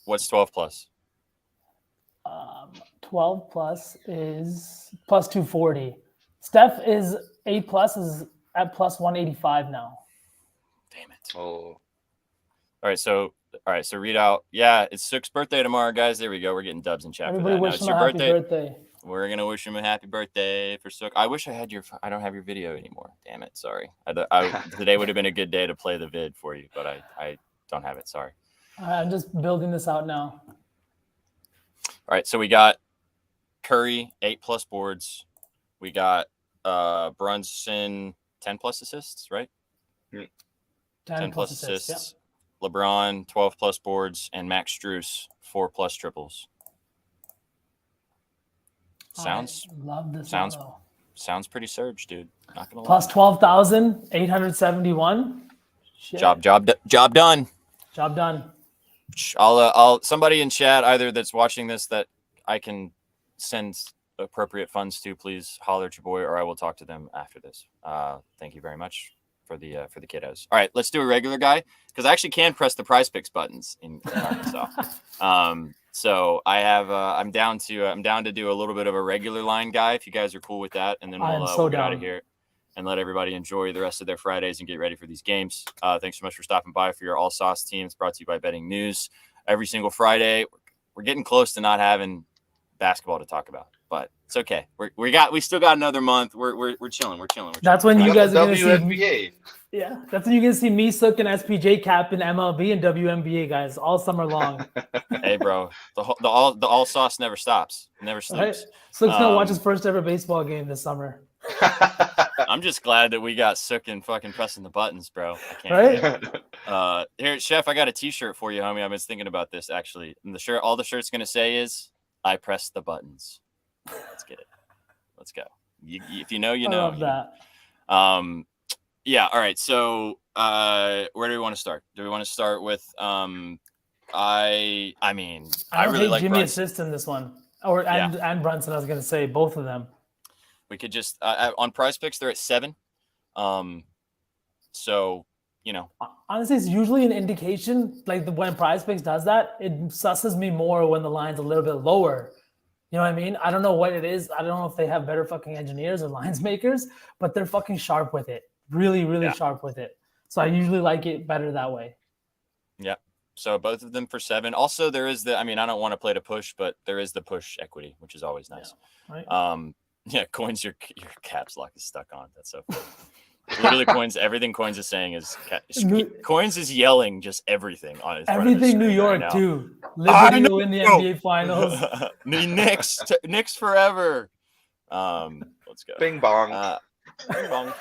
What's 12 plus? 12 plus is plus 240. Steph is 8 plus is at plus 185 now. Damn it. Oh. All right, so read out. Yeah, it's Sukh's birthday tomorrow, guys. There we go. We're getting dubs in chat Everybody for that. Wish him a happy birthday. We're gonna wish him a happy birthday for Sukh. I wish I had I don't have your video anymore. Damn it. Sorry. Today would have been a good day to play the vid for you, but I don't have it. Sorry. I'm just building this out now. All right, so we got Curry 8 plus boards. We got Brunson 10 plus assists, right? 10 plus assists. Yeah. LeBron 12 plus boards, and Max Strus 4 plus triples. Love this. Sounds pretty surge, dude. Not gonna plus lie. 12,871. Shit. Job done. Job done. I'll somebody in chat either that's watching this that I can send appropriate funds to, please holler at your boy, or I will talk to them after this. Thank you very much for the kiddos. All right, let's do a regular guy because I actually can press the Prize Picks buttons in Arkansas. So I have I'm down to do a little bit of a regular line guy if you guys are cool with that, and then we'll get out of here and let everybody enjoy the rest of their Fridays and get ready for these games. Thanks so much for stopping by for your All Sauce team. It's brought to you by Betting News. Every single Friday, we're getting close to not having basketball to talk about, but it's okay. We still got another month. We're chilling. We're chilling. That's when you guys are going to see WNBA. Yeah, that's when you're going to see me, Sukh, and SPJ cap in MLB and WNBA, guys, all summer long. Hey, bro, the all sauce never stops. It never sleeps. Right? Sukh's going to watch his first ever baseball game this summer. I'm just glad that we got Sukh and fucking pressing the buttons, bro. Right? Here, Chef, I got a T-shirt for you, homie. I was thinking about this actually. And all the shirt's gonna say is, "I press the buttons." Let's get it. Let's go. If you know, you know. I love that. Yeah. All right. So, where do we want to start? Do we want to start with I really hate like Jimmy Brunson. assist in this one, and Brunson. I was going to say both of them. We could just on Prize Picks they're at 7. So honestly, it's usually an indication. Like when Prize Picks does that, it susses me more when the line's a little bit lower. You know what I mean? I don't know what it is. I don't know if they have better fucking engineers or lines makers, but they're fucking sharp with it. Really, really sharp with it. So I usually like it better that way. Yeah. So both of them for 7. Also, there is I don't want to play to push, but there is the push equity, which is always nice. Yeah, right? Yeah, Coins, your caps lock is stuck on. That's so funny. Literally, Coins, everything Coins is saying is Coins is yelling just everything on his everything New York right too. Liberty will win the NBA Finals. Knicks forever. Let's go. Bing bong. Bing bong.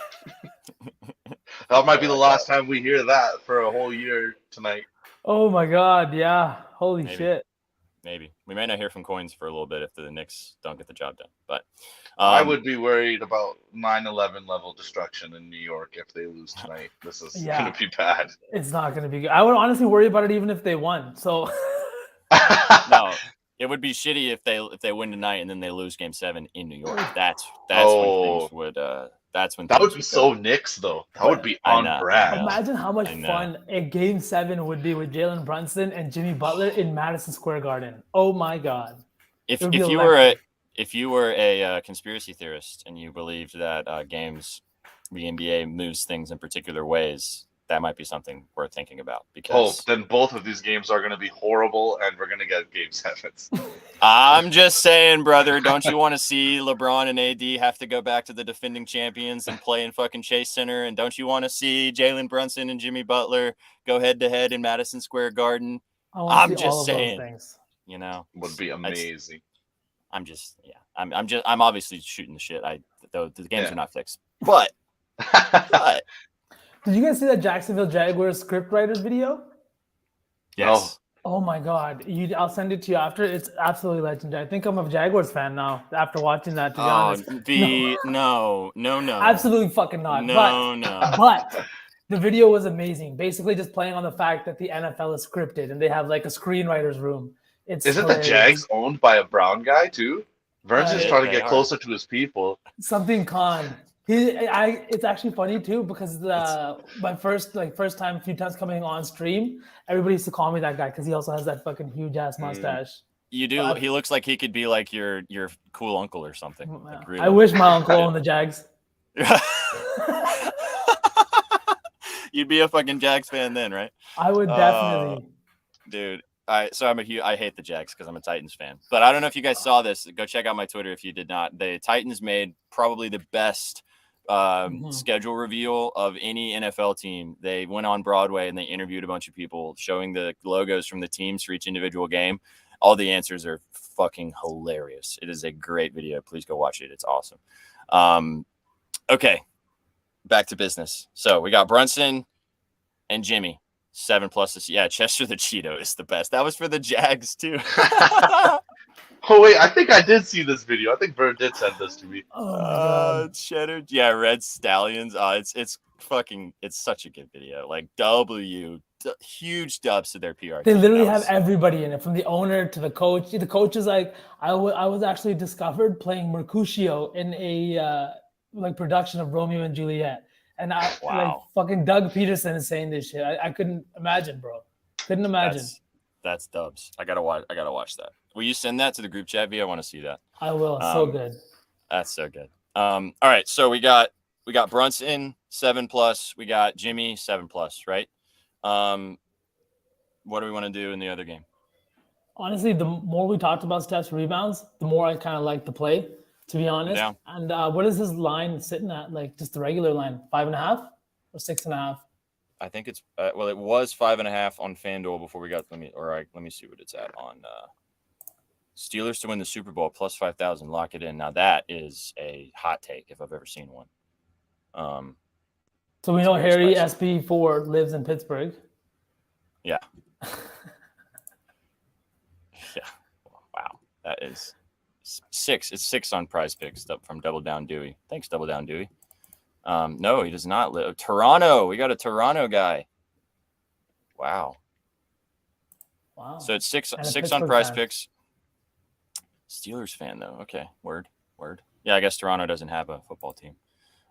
That might be the last time we hear that for a whole year tonight. Oh my God! Yeah, holy shit. Maybe we may not hear from Coins for a little bit if the Knicks don't get the job done. But I would be worried about 9/11 level destruction in New York if they lose tonight. This is going to be bad. It's not going to be good. I would honestly worry about it even if they won. So no, it would be shitty if they win tonight and then they lose Game 7 in New York. That's when things would. That would be so Knicks though. That would be on brand. Imagine how much fun a Game 7 would be with Jalen Brunson and Jimmy Butler in Madison Square Garden. Oh my God! If you were a conspiracy theorist and you believed that the NBA moves things in particular ways, that might be something worth thinking about. Because then both of these games are going to be horrible, and we're going to get Game 7s. I'm just saying, brother. Don't you want to see LeBron and AD have to go back to the defending champions and play in fucking Chase Center? And don't you want to see Jalen Brunson and Jimmy Butler go head to head in Madison Square Garden? I'm just saying. Would be amazing. I'm obviously shooting the shit. The games are not fixed, but. Did you guys see that Jacksonville Jaguars scriptwriters video? Yes. Oh my God! I'll send it to you after. It's absolutely legendary. I think I'm a Jaguars fan now after watching that. To be honest, no. Absolutely fucking not. No. But the video was amazing. Basically, just playing on the fact that the NFL is scripted and they have like a screenwriters room. Isn't the Jags owned by a brown guy too? Vern's just trying to get closer to his people. Something Khan. It's actually funny too because my first time, a few times coming on stream, everybody used to call me that guy because he also has that fucking huge ass mustache. You do. He looks like he could be like your cool uncle or something. Like, really. I wish my uncle owned the Jags. You'd be a fucking Jags fan then, right? I would definitely. Dude. I hate the Jags because I'm a Titans fan. But I don't know if you guys saw this. Go check out my Twitter if you did not. The Titans made probably the best schedule reveal of any NFL team. They went on Broadway and they interviewed a bunch of people showing the logos from the teams for each individual game. All the answers are fucking hilarious. It is a great video. Please go watch it. It's awesome. Okay, back to business. So we got Brunson and Jimmy. 7+. Yeah, Chester the Cheeto is the best. That was for the Jags too. Oh wait, I think I did see this video. I think Vern did send this to me. Oh my god. Cheddar. Yeah, Red Stallions. It's such a good video. Like huge dubs to their PR. They team. literally That have was- everybody in it, from the owner to the coach. The coach is like, I was actually discovered playing Mercutio in a like production of Romeo and Juliet, and like Wow. fucking Doug Peterson is saying this shit. I couldn't imagine, bro. Couldn't imagine. That's dubs. I gotta watch that. Will you send that to the group chat view? I want to see that. I will. So good. That's so good. All right. So we got Brunson 7+. We got Jimmy 7+. Right. What do we want to do in the other game? Honestly, the more we talked about Steph's rebounds, the more I kind of like the play, to be honest. Yeah. And what is his line sitting at? Like just the regular line, 5.5 or 6.5? I think it's it was 5.5 on FanDuel before we got. Let me see what it's at on Steelers to win the Super Bowl plus 5,000. Lock it in. Now that is a hot take if I've ever seen one. So we know very Harry spicy. SP4 lives in Pittsburgh. Yeah. Yeah. Wow. That is 6. It's 6 on Prize Picks from Double Down Dewey. Thanks, Double Down Dewey. No, he does not live. Toronto. We got a Toronto guy. Wow. So it's 6 on Pittsburgh Prize fan. Picks. Steelers fan though. Okay. Word. Yeah, I guess Toronto doesn't have a football team.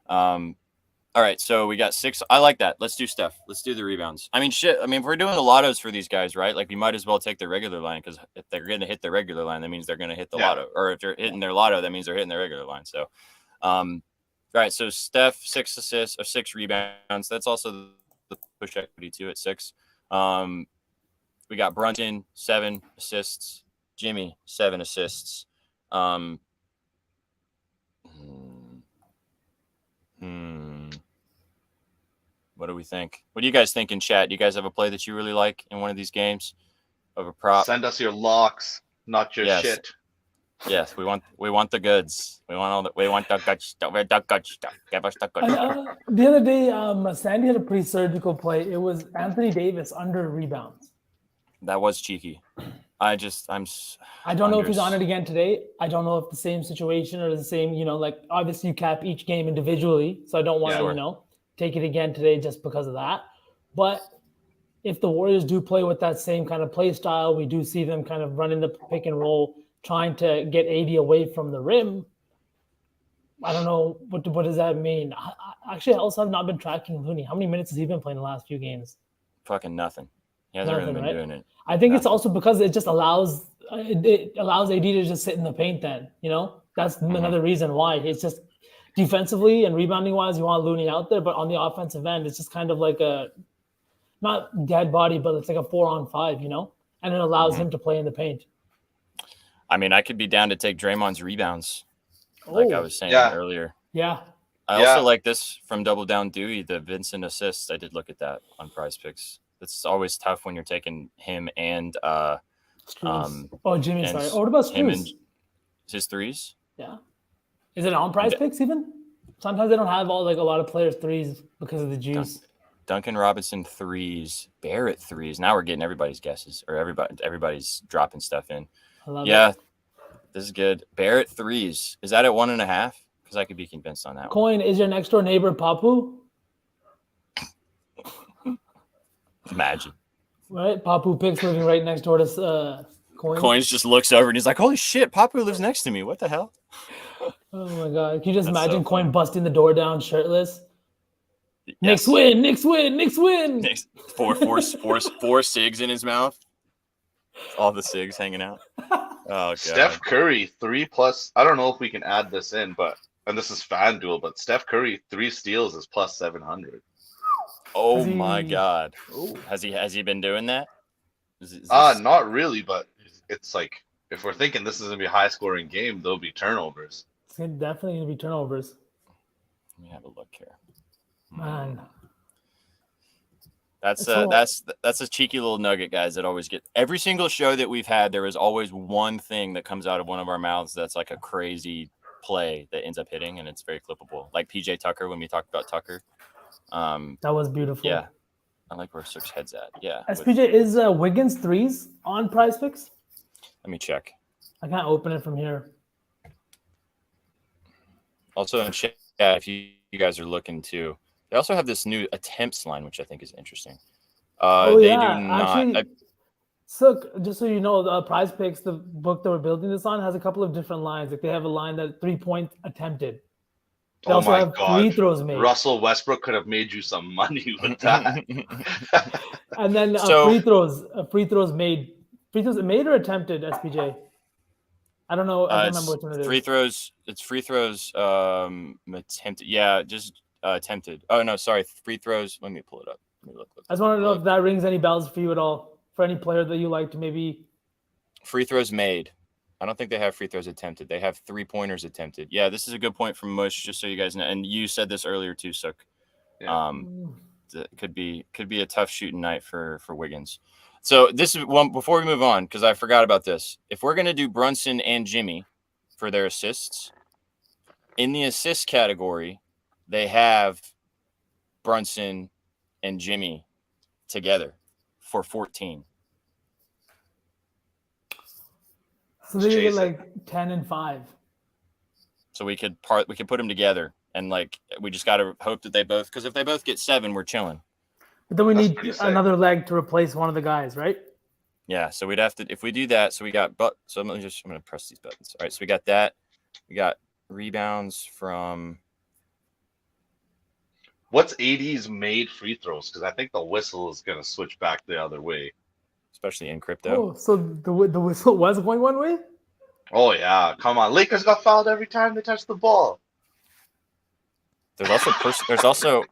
All right, so we got 6. I like that. Let's do Steph. Let's do the rebounds. I mean, shit. I mean, if we're doing the lottos for these guys, right? Like, we might as well take the regular line, because if they're going to hit the regular line, that means they're going to hit the lotto. Or if they're hitting their lotto, that means they're hitting their regular line. So, all right. So Steph 6 assists or 6 rebounds. That's also the push equity too at 6. We got Brunson 7 assists. Jimmy 7 assists. What do we think? What do you guys think in chat? Do you guys have a play that you really like in one of these games of a prop? Send us your locks, not your shit. Yes, we want the goods. We want the good stuff. The good stuff. Give us the good stuff. The other day, Sandy had a pretty surgical play. It was Anthony Davis under rebounds. That was cheeky. I don't know if he's on it again today. I don't know if the same situation or the same, like obviously you cap each game individually. So I don't want to, take it again today just because of that. But if the Warriors do play with that same kind of play style, we do see them kind of running the pick and roll, trying to get 80 away from the rim. I don't know, what does that mean? I also have not been tracking Looney. How many minutes has he been playing the last few games? Fucking nothing. He hasn't really been doing it. I think it's also because it just allows AD to just sit in the paint then, That's another reason why. It's just defensively and rebounding wise, you want Looney out there, but on the offensive end, it's just kind of like a not dead body, but it's like a 4-on-5, and it allows him to play in the paint. I mean, I could be down to take Draymond's rebounds, like I was saying earlier. Yeah. I also like this from Double Down Dewey, the Vincent assists. I did look at that on Prize Picks. It's always tough when you're taking him and Jimmy, sorry. What about Struz? His threes? Yeah. Is it on Prize Picks even? Sometimes they don't have a lot of players' threes because of the juice. Duncan Robinson threes, Barrett threes. Now we're getting everybody's guesses, or everybody's dropping stuff in. I love it. This is good. Barrett threes. Is that at 1.5? Because I could be convinced on that Coin, is your next door neighbor Papu? Imagine. Right? Papu Picks living right next door to Coin. Coins just looks over and he's like, holy shit, Papu lives next to me. What the hell? Oh my God. Can you just imagine Coin busting the door down shirtless? Yes. Knicks win. Four cigs in his mouth. All the cigs hanging out. Oh, God. Steph Curry 3+. I don't know if we can add this in, and this is FanDuel, but Steph Curry 3 steals is plus 700. Oh my God. Has he been doing that? Not really, but it's like, if we're thinking this is gonna be a high scoring game, there'll be turnovers. It's definitely gonna be turnovers. Let me have a look here. Man. That's a cheeky little nugget, guys, that always get every single show that we've had. There is always one thing that comes out of one of our mouths that's like a crazy play that ends up hitting, and it's very clippable. Like PJ Tucker when we talked about Tucker. That was beautiful. Yeah. I like where Sukh's head's at. Yeah. SPJ, is Wiggins threes on Prize Picks? Let me check. I can't open it from here. Also in chat, if you guys are looking to, they also have this new attempts line, which I think is interesting. Oh They yeah, do not. actually, Sukh, just so you know, the Prize Picks, the book that we're building this on, has a couple of different lines. Like they have a line that 3-point attempted. They Oh also my have God. free throws made. Russell Westbrook could have made you some money with that. And then So- free throws made. Free throws made or attempted, SPJ? I don't know. I can't remember which one it is. free throws. It's free throws. Attempted. Yeah, just attempted. Oh no, sorry. Free throws. Let me pull it up. Let me look. I just want to know if that rings any bells for you at all. For any player that you like to maybe. Free throws made. I don't think they have free throws attempted. They have 3-pointers attempted. Yeah, this is a good point from Mush, just so you guys know. And you said this earlier too, Sukh. Yeah. It could be a tough shooting night for Wiggins. So this is one before we move on, because I forgot about this. If we're gonna do Brunson and Jimmy for their assists, in the assist category, they have Brunson and Jimmy together for 14. So they get like 10 and 5. So we could put them together, and like we just gotta hope that they both, because if they both get 7, we're chilling. But then we That's need pretty sick. another leg to replace one of the guys, right? Yeah, so we'd have to, if we do that. So we got, so I'm gonna press these buttons. All right, so we got that. We got rebounds from. What's AD's made free throws? Because I think the whistle is going to switch back the other way. Especially in crypto. Oh, so the whistle was going one way? Oh, yeah. Come on. Lakers got fouled every time they touched the ball. There's also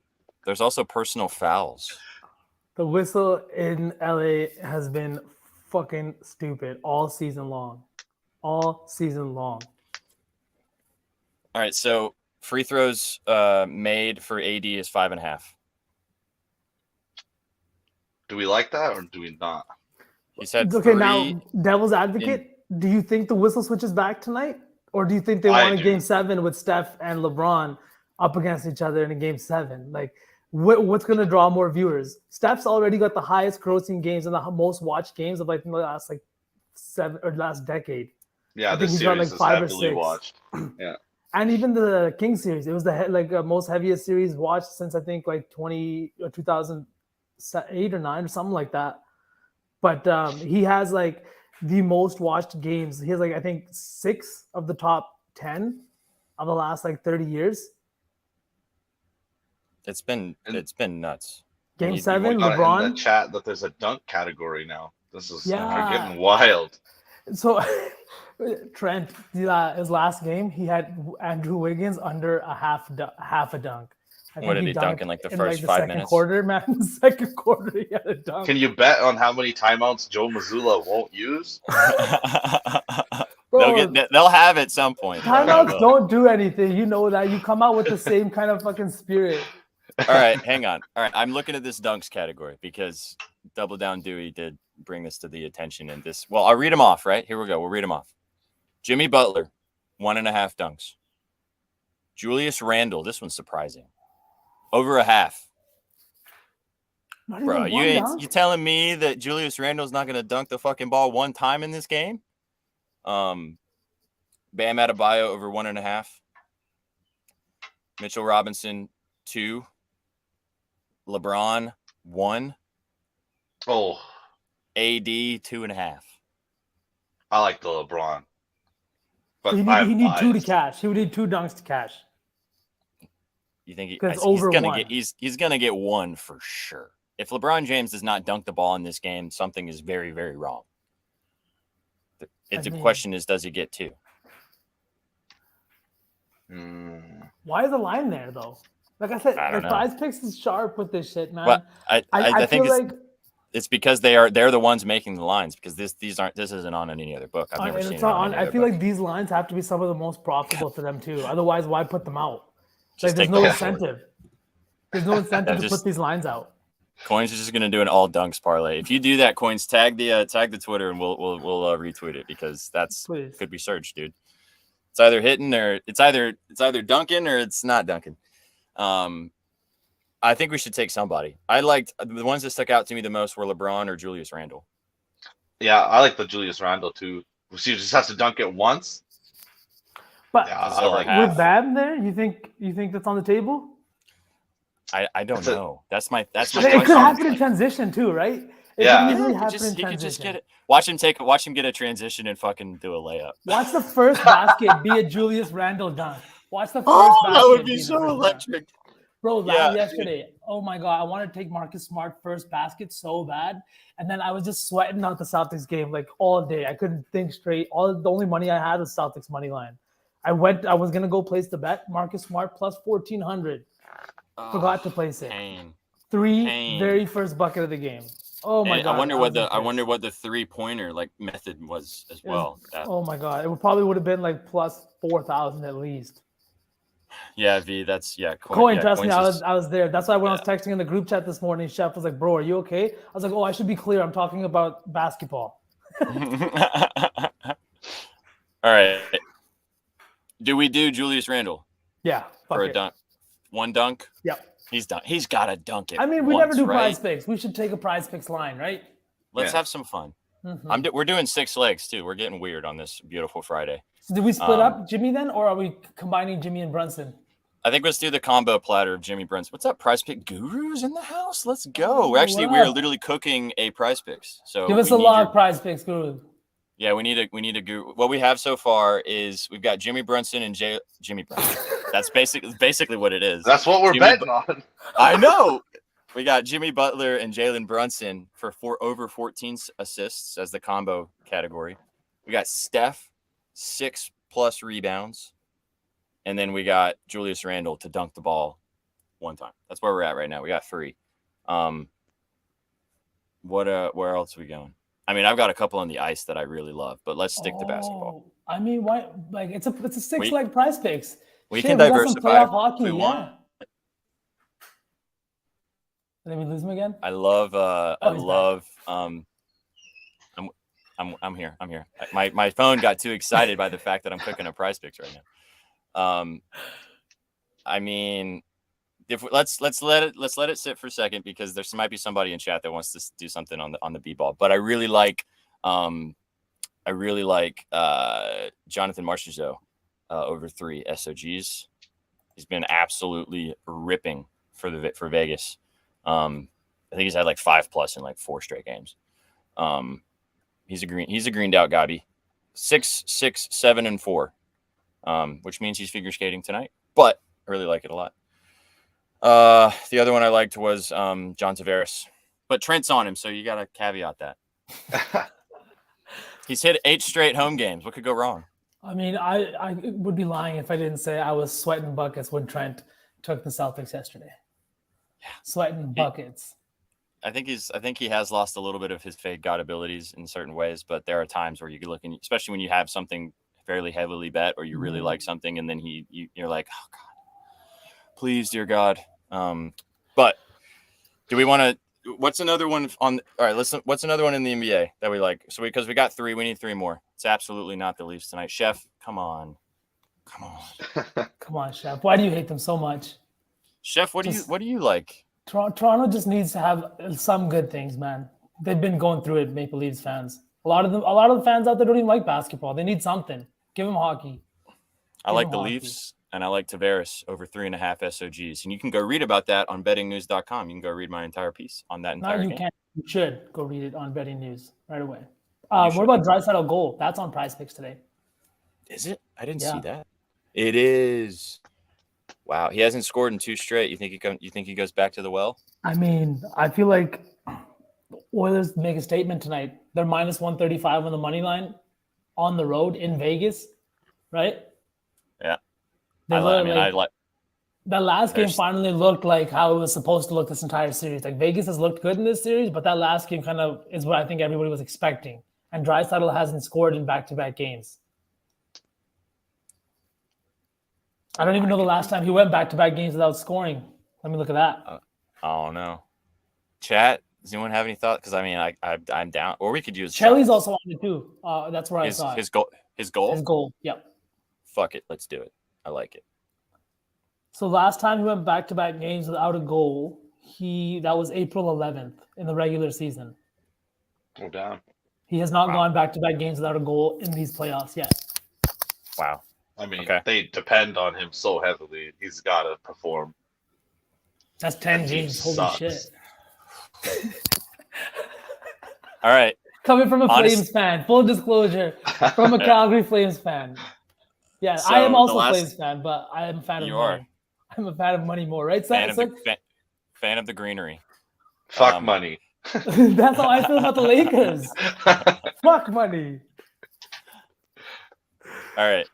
there's also personal fouls. The whistle in LA has been fucking stupid all season long. All season long. All right, so free throws made for AD is 5.5. Do we like that or do we not? He said Okay, 3 now devil's advocate. Do you think the whistle switches back tonight, or do you think they I want a do. Game 7 with Steph and LeBron up against each other in a Game 7? Like, what's going to draw more viewers? Steph's already got the highest grossing games and the most watched games of like the last like 7 or last decade. Yeah, I think this he's got, series like, is 5 or heavily 6. watched. Yeah. And even the King series, it was the most heaviest series watched since I think like 2008 or 9 or something like that. But he has like the most watched games. He has like I think 6 of the top 10 of the last like 30 years. It's been nuts. Game You 7, Got it in LeBron. the chat that there's a dunk category now. This is Yeah. they're getting wild. So Trent, his last game, he had Andrew Wiggins under a half a dunk. I What think did he dunk in like the first 5 second minutes? Quarter, man. The second quarter, he had a dunk. Can you bet on how many timeouts Joe Mazzulla won't use? Bro, they'll have at some point. timeouts don't do anything. You know that. You come out with the same kind of fucking spirit. All right, hang on. All right, I'm looking at this dunks category because Double Down Dewey did bring this to the attention in this. Well, I'll read them off, right? Here we go. We'll read them off. Jimmy Butler, 1.5 dunks. Julius Randle, this one's surprising. Over a half. Bro, you telling me that Julius Randle's not going to dunk the fucking ball one time in this game? Bam Adebayo over 1.5. Mitchell Robinson, 2. LeBron, 1. Oh, AD, 2.5. I like the LeBron. But He need 2 to cash. He would need 2 dunks to cash. You think he's gonna get 1 for sure. If LeBron James does not dunk the ball in this game, something is very, very wrong. The question is, does he get 2? Why is the line there though? Like I said, the Prize Picks is sharp with this shit, man. Well, I think feel it's because they're the ones making the lines, because this isn't on any other book. I've never seen it on any I other feel book. like these lines have to be some of the most profitable for them too. Otherwise, why put them out? Just Like, there's take no the incentive. There's no incentive to put these lines out. Coins is just gonna do an all dunks parlay. If you do that, Coins, tag the Twitter and we'll retweet it, because could be searched, dude. It's either hitting or it's either dunking or it's not dunking. I think we should take somebody. I liked the ones that stuck out to me the most were LeBron or Julius Randle. Yeah, I like the Julius Randle too. So you just have to dunk it once. But Yeah, It's over like half. with Bam there, you think that's on the table? I don't That's a- know. That's my I question. mean, it could happen in Like, transition too, right? It Yeah. could easily he could happen in he could just transition. get it. Watch him get a transition and fucking do a layup. Watch the first basket be a Julius Randle dunk. Watch the first Oh, basket that would be the so first dunk. electric. Bro, Yeah. yesterday, oh my God, I wanted to take Marcus Smart first basket so bad. And then I was just sweating out the Celtics game like all day. I couldn't think straight. The only money I had was Celtics money line. I was going to go place the bet. Marcus Smart plus 1,400. Forgot to place it. Pain. 3 Pain. very first bucket of the game. Oh my And God. I wonder what the 3-pointer like method was as well. Oh my God. It probably would have been like plus 4,000 at least. Yeah, V. That's Coin, trust me, I was there. That's why when I was texting in the group chat this morning, Chef was like, "Bro, are you okay?" I was like, "Oh, I should be clear. I'm talking about basketball." All right. Do we do Julius Randle Yeah. for a it. dunk? One dunk? Yep. He's done. He's got to dunk it. I mean, we once, never do right? prize picks. We should take a prize picks line, right? Let's Yeah. have some fun. Mm-hmm. We're doing 6 legs too. We're getting weird on this beautiful Friday. So did we split up Jimmy then, or are we combining Jimmy and Brunson? I think let's do the combo platter of Jimmy Brunson. What's up, Prize Pick Gurus in the house? Let's go. Oh, Actually, what we are up? literally cooking a Prize Picks. So Give us a log prize picks, Guru. Yeah, we need a guru. What we have so far is we've got Jimmy Brunson and Jimmy Brunson. That's basically what it is. That's what we're betting on. I know. We got Jimmy Butler and Jalen Brunson for over 14 assists as the combo category. We got Steph, 6+ rebounds. And then we got Julius Randle to dunk the ball 1 time. That's where we're at right now. We got 3. Where else are we going? I mean, I've got a couple on the ice that I really love, but let's stick to basketball. I mean, why? Like, it's a 6-leg prize picks. We Shit, can we got some diversify playoff if hockey. we want. Did we lose him again? I love. I'm here. My phone got too excited by the fact that I'm cooking a prize picks right now. I mean, let's let it sit for a second because there might be somebody in chat that wants to do something on the B-ball. But I really like Jonathan Marchessault over 3 SOGs. He's been absolutely ripping for Vegas. I think he's had like 5+ in like 4 straight games. He's a greened out Gabi. 6, 6, 7, and 4. Which means he's figure skating tonight. But I really like it a lot. The other one I liked was John Tavares. But Trent's on him, so you gotta caveat that. He's hit 8 straight home games. What could go wrong? I mean, I would be lying if I didn't say I was sweating buckets when Trent took the Celtics yesterday. Yeah. Sweating buckets. I think he has lost a little bit of his fake God abilities in certain ways, but there are times where you can look and especially when you have something fairly heavily bet or you really like something and then you're like, oh God, please, dear God. But do we want to? What's another one on? All right, listen. What's another one in the NBA that we like? So because we got 3, we need 3 more. It's absolutely not the Leafs tonight. Chef, come on. Come on, Chef. Why do you hate them so much? Chef, what do you like? Toronto just needs to have some good things, man. They've been going through it, Maple Leafs fans. A lot of the fans out there don't even like basketball. They need something. Give them hockey. I like the Leafs. And I like Tavares over 3.5 SOGs. And you can go read about that on bettingnews.com. You can go read my entire piece on that entire game. You should go read it on Betting News right away. What about Draisaitl goal? That's on Prize Picks today. Is it? I didn't see that. It is. Wow. He hasn't scored in 2 straight. You think he goes back to the well? I mean, I feel like the Oilers make a statement tonight. They're minus 135 on the money line on the road in Vegas, right? Yeah. That last game finally looked like how it was supposed to look this entire series. Like Vegas has looked good in this series, but that last game kind of is what I think everybody was expecting. And Draisaitl hasn't scored in back-to-back games. I don't even know the last time he went back-to-back games without scoring. Let me look at that. Oh no. Chat, does anyone have any thoughts? Because I mean, I'm down. Or we could use Chelly's also on it too. That's where I saw it. His goal. His goal. Yep. Fuck it. Let's do it. I like it. So last time he went back-to-back games without a goal, that was April 11th in the regular season. Oh, damn. He has not Wow. gone back-to-back games without a goal in these playoffs yet. Wow. I mean, Okay. they depend on him so heavily. He's got to perform. That's 10 That team games. Holy sucks. shit. All right. Coming from a Honest- Flames fan, full disclosure, from a Calgary Flames fan. Yeah, I am So, also the a last- Flames fan, but I am a fan of You money. are. I'm a fan of money more, right? Fan of So, the fan of the greenery. Fuck money. that's how I feel about the Lakers. Fuck money. All right.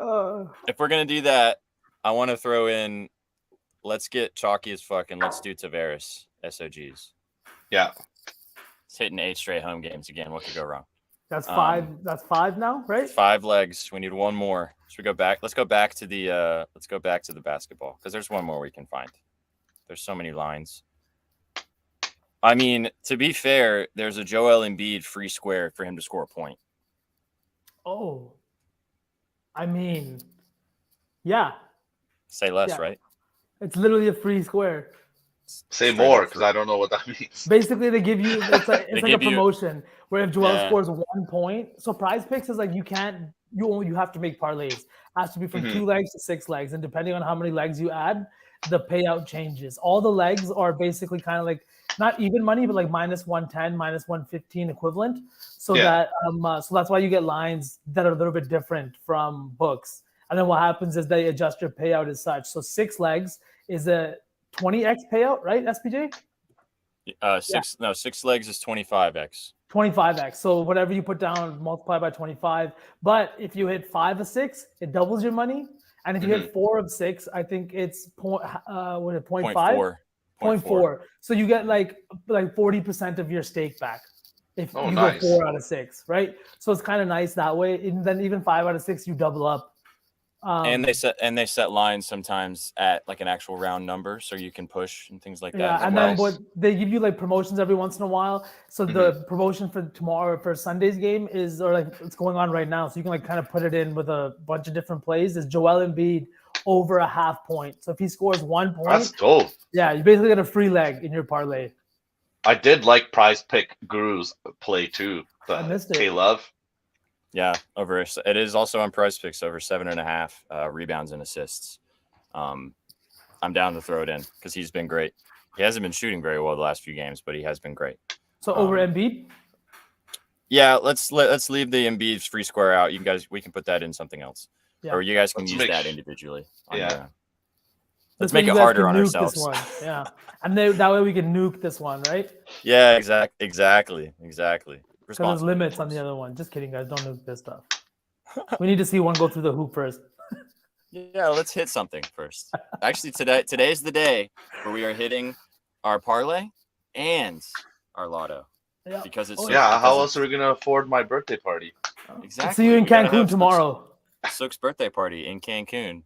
If we're gonna do that, I want to throw in. Let's get chalky as fuck and let's do Tavares SOGs. Yeah. It's hitting 8 straight home games again. What could go wrong? That's five. That's 5 now, right? 5 legs. We need one more. Should we go back? Let's go back to the basketball because there's one more we can find. There's so many lines. I mean, to be fair, there's a Joel Embiid free square for him to score a point. Oh, I mean, yeah, Say less, Yeah. right? it's literally a free square. Say Straight more up because I don't know what that means. Basically, they give you it's like They a give you- promotion where if Joel Yeah. scores 1 point, so Prize Picks is like you have to make parlays. It has to be from Mhm. 2 legs to 6 legs, and depending on how many legs you add, the payout changes. All the legs are basically kind of like not even money, but like minus 110, minus 115 equivalent. So Yeah. so that's why you get lines that are a little bit different from books. And then what happens is they adjust your payout as such. So 6 legs is a 20x payout, right? SPJ? 6 legs is 25x. 25x. So whatever you put down, multiply by 25. But if you hit 5 of 6, it doubles your money. And if you hit 4 of 6, I think it's 0.5? 0.4. So you get like 40% of your stake back if you nice. go 4 out of 6, right? So it's kind of nice that way. And then even 5 out of 6, you double up. And they set lines sometimes at like an actual round number, so you can push and things like that. Yeah, and then what they give you like promotions every once in a while. So the promotion for tomorrow for Sunday's game is, or like it's going on right now, so you can like kind of put it in with a bunch of different plays. Is Joel Embiid over a half point? So if he scores 1 point, That's dope. yeah, you basically get a free leg in your parlay. I did like Prize Pick Guru's play too. I missed it. K-Love. Yeah, it is also on Prize Picks over 7.5 rebounds and assists. I'm down to throw it in because he's been great. He hasn't been shooting very well the last few games, but he has been great. So over Embiid? Yeah, let's leave the Embiid free square out. We can put that in something else, or you guys can use that individually. Let's make it harder on ourselves. This one. Yeah, and that way we can nuke this one, right? Yeah, exactly. Because there's limits on the other one. Just kidding, guys. Don't nuke this stuff. We need to see one go through the hoop first. Yeah, let's hit something first. Actually, today's the day where we are hitting our parlay and our lotto. Yeah. Because it's how else are we gonna afford my birthday party? Exactly. See you in Cancun tomorrow. Suk's birthday party in Cancun.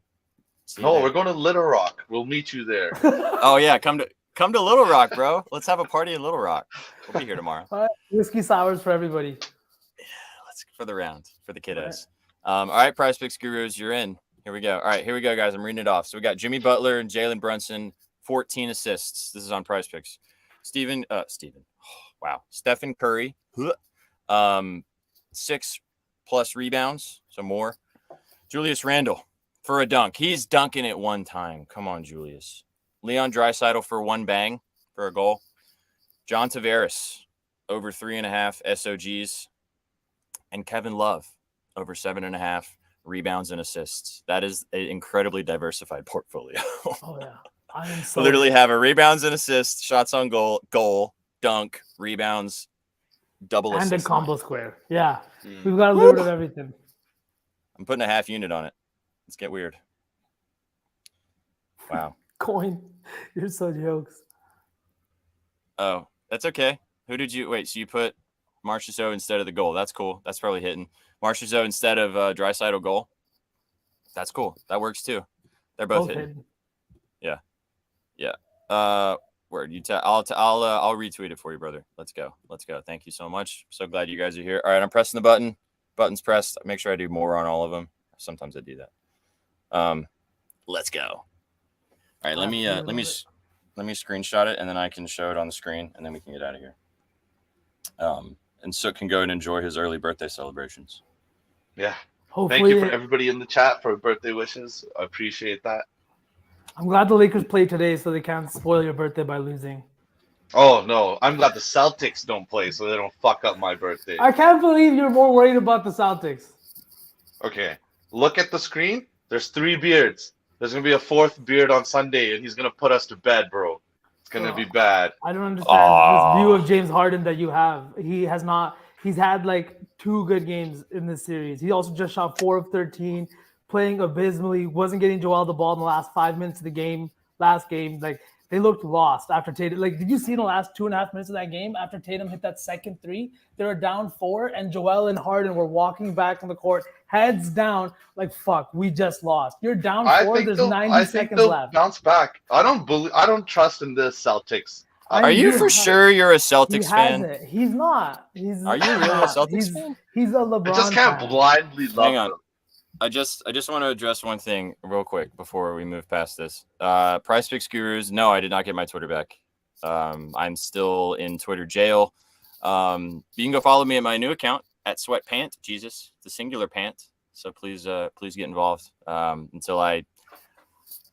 We're going to Little Rock. We'll meet you there. Oh yeah, come to Little Rock, bro. Let's have a party in Little Rock. We'll be here tomorrow. All right. Whiskey sours for everybody. Yeah, let's for the round for the kiddos. All right, Prize Picks Gurus, you're in. Here we go. All right, here we go, guys. I'm reading it off. So we got Jimmy Butler and Jalen Brunson, 14 assists. This is on Prize Picks. Stephen. Wow. Stephen Curry, 6+ rebounds, so more. Julius Randle for a dunk. He's dunking it one time. Come on, Julius. Leon Draisaitl for 1 bang for a goal. John Tavares over 3.5 SOGs. And Kevin Love over 7.5 rebounds and assists. That is an incredibly diversified portfolio. Oh yeah. I am so literally have a rebounds and assists, shots on goal, dunk, rebounds, double and assists. a combo square. Yeah. We've got a little bit of everything. I'm putting a half unit on it. Let's get weird. Wow. Coin. You're so jokes. Oh, that's okay. Who did you wait? So you put Marchessault instead of the goal. That's cool. That's probably hitting. Marchessault instead of Draisaitl goal. That's cool. That works too. They're both hitting. Yeah. Word. I'll retweet it for you, brother. Let's go. Thank you so much. So glad you guys are here. All right, I'm pressing the button. Button's pressed. Make sure I do more on all of them. Sometimes I do that. Let's go. All right, let me screenshot it and then I can show it on the screen and then we can get out of here. Sukh can go and enjoy his early birthday celebrations. Yeah. Hopefully, Thank you for everybody in the chat for birthday wishes. I appreciate that. I'm glad the Lakers play today so they can't spoil your birthday by losing. Oh no, I'm glad the Celtics don't play so they don't fuck up my birthday. I can't believe you're more worried about the Celtics. Okay, look at the screen. There's 3 beards. There's gonna be a 4th beard on Sunday, and he's gonna put us to bed, bro. It's gonna be bad. I don't understand this view of James Harden that you have. He has not. He's had like 2 good games in this series. He also just shot 4 of 13, playing abysmally. Wasn't getting Joel the ball in the last 5 minutes of the game. Last game, like they looked lost after Tatum. Like, did you see in the last 2.5 minutes of that game after Tatum hit that second 3? They were down 4, and Joel and Harden were walking back on the court, heads down, like fuck, we just lost. You're down 4. There's 90 seconds left. Bounce back. I don't trust in the Celtics. Are you for sure you're a Celtics fan? He's not. Are you really a Celtics fan? He's a LeBron. I just can't fan. blindly love Hang on. them. I just want to address one thing real quick before we move past this. Prize Picks Gurus. No, I did not get my Twitter back. I'm still in Twitter jail. You can go follow me at my new account at Sweatpant. Jesus, the singular pant. So please get involved. Until I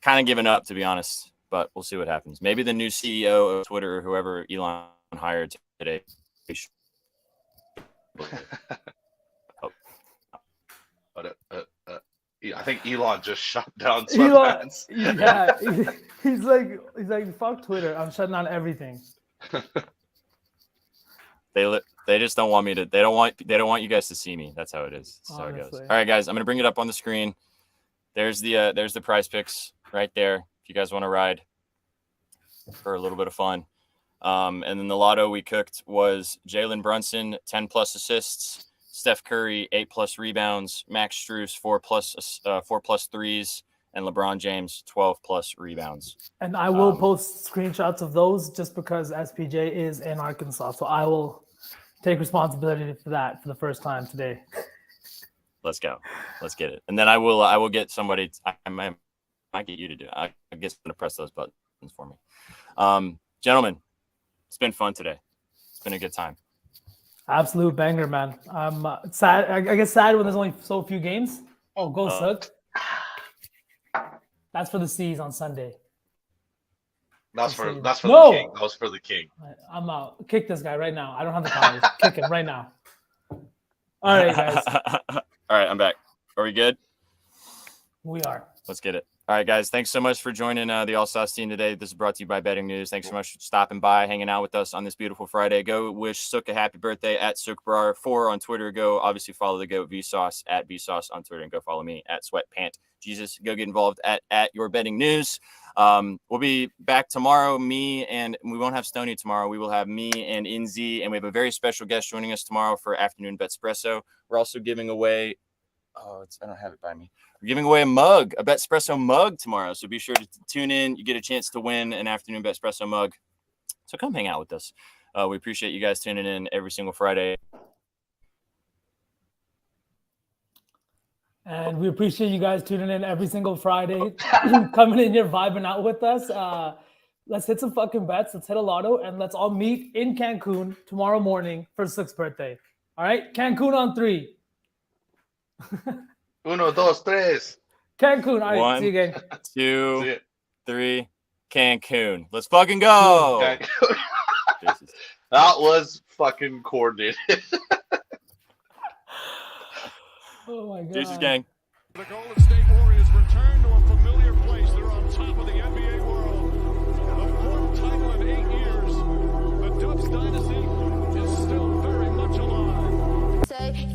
kind of given up, to be honest. But we'll see what happens. Maybe the new CEO of Twitter, or whoever Elon hired today. But I think Elon just shut down Elon, Sweatpants. yeah, he's like fuck Twitter. I'm shutting down everything. They just don't want me to. They don't want you guys to see me. That's how it is. That's how it goes. All right, guys. I'm gonna bring it up on the screen. There's the Prize Picks right there. If you guys want to ride for a little bit of fun. And then the lotto we cooked was Jalen Brunson, 10+ assists, Steph Curry, 8+ rebounds, Max Strus, 4+ threes, and LeBron James, 12+ rebounds. And I will post screenshots of those just because SPJ is in Arkansas. So I will take responsibility for that for the first time today. Let's go. Let's get it. And then I will get somebody. I might get you to do it. I guess I'm going to press those buttons for me. Gentlemen, it's been fun today. It's been a good time. Absolute banger, man. I'm sad. I get sad when there's only so few games. Oh, go Sukh. That's for the C's on Sunday. That's for No! the king. That was for the king. I'm out. Kick this guy right now. I don't have the powers. Kick him right now. All right, guys. All right, I'm back. Are we good? We are. Let's get it. All right, guys. Thanks so much for joining the All Sauce team today. This is brought to you by Betting News. Thanks so much for stopping by, hanging out with us on this beautiful Friday. Go wish Sukh a happy birthday at SukhBrar4 on Twitter. Go obviously follow the GOAT VSauce at VSauce on Twitter, and go follow me at Sweatpant. Jesus, go get involved at Your Betting News. We'll be back tomorrow. And we won't have Stoney tomorrow. We will have me and Inzi, and we have a very special guest joining us tomorrow for afternoon Betspresso. We're also giving away. I don't have it by me. We're giving away a Betspresso mug tomorrow. So be sure to tune in. You get a chance to win an afternoon Betspresso mug. So come hang out with us. We appreciate you guys tuning in every single Friday. And we appreciate you guys tuning in every single Friday, coming in here, vibing out with us. Let's hit some fucking bets. Let's hit a lotto, and let's all meet in Cancun tomorrow morning for Sukh's birthday. All right? Cancun on 3. 1, 2, 3. Cancun. All right, 1, see you again. 2, 3. Cancun. Let's fucking go. That was fucking coordinated. Oh my god. Deuces, gang. The Golden State Warriors return to a familiar place. They're on top of the NBA world. The 4th title in 8 years. The Dubs dynasty is still very much alive.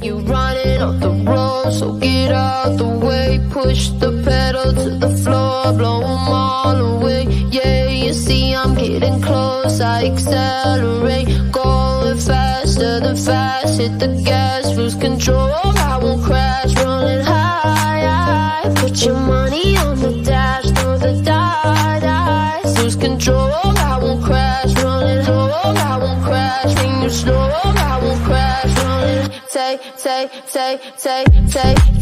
You running off the road, so get out the way. Push the pedal to the floor, blow them all away. Yeah, you see I'm getting close, I accelerate. Going faster than fast, hit the gas, lose control. I won't crash, running high. Put your money on the dash, throw the dice. Lose control, I won't crash, running low. I won't crash, when you slow. I won't crash, running. Take,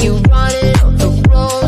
you running on the road.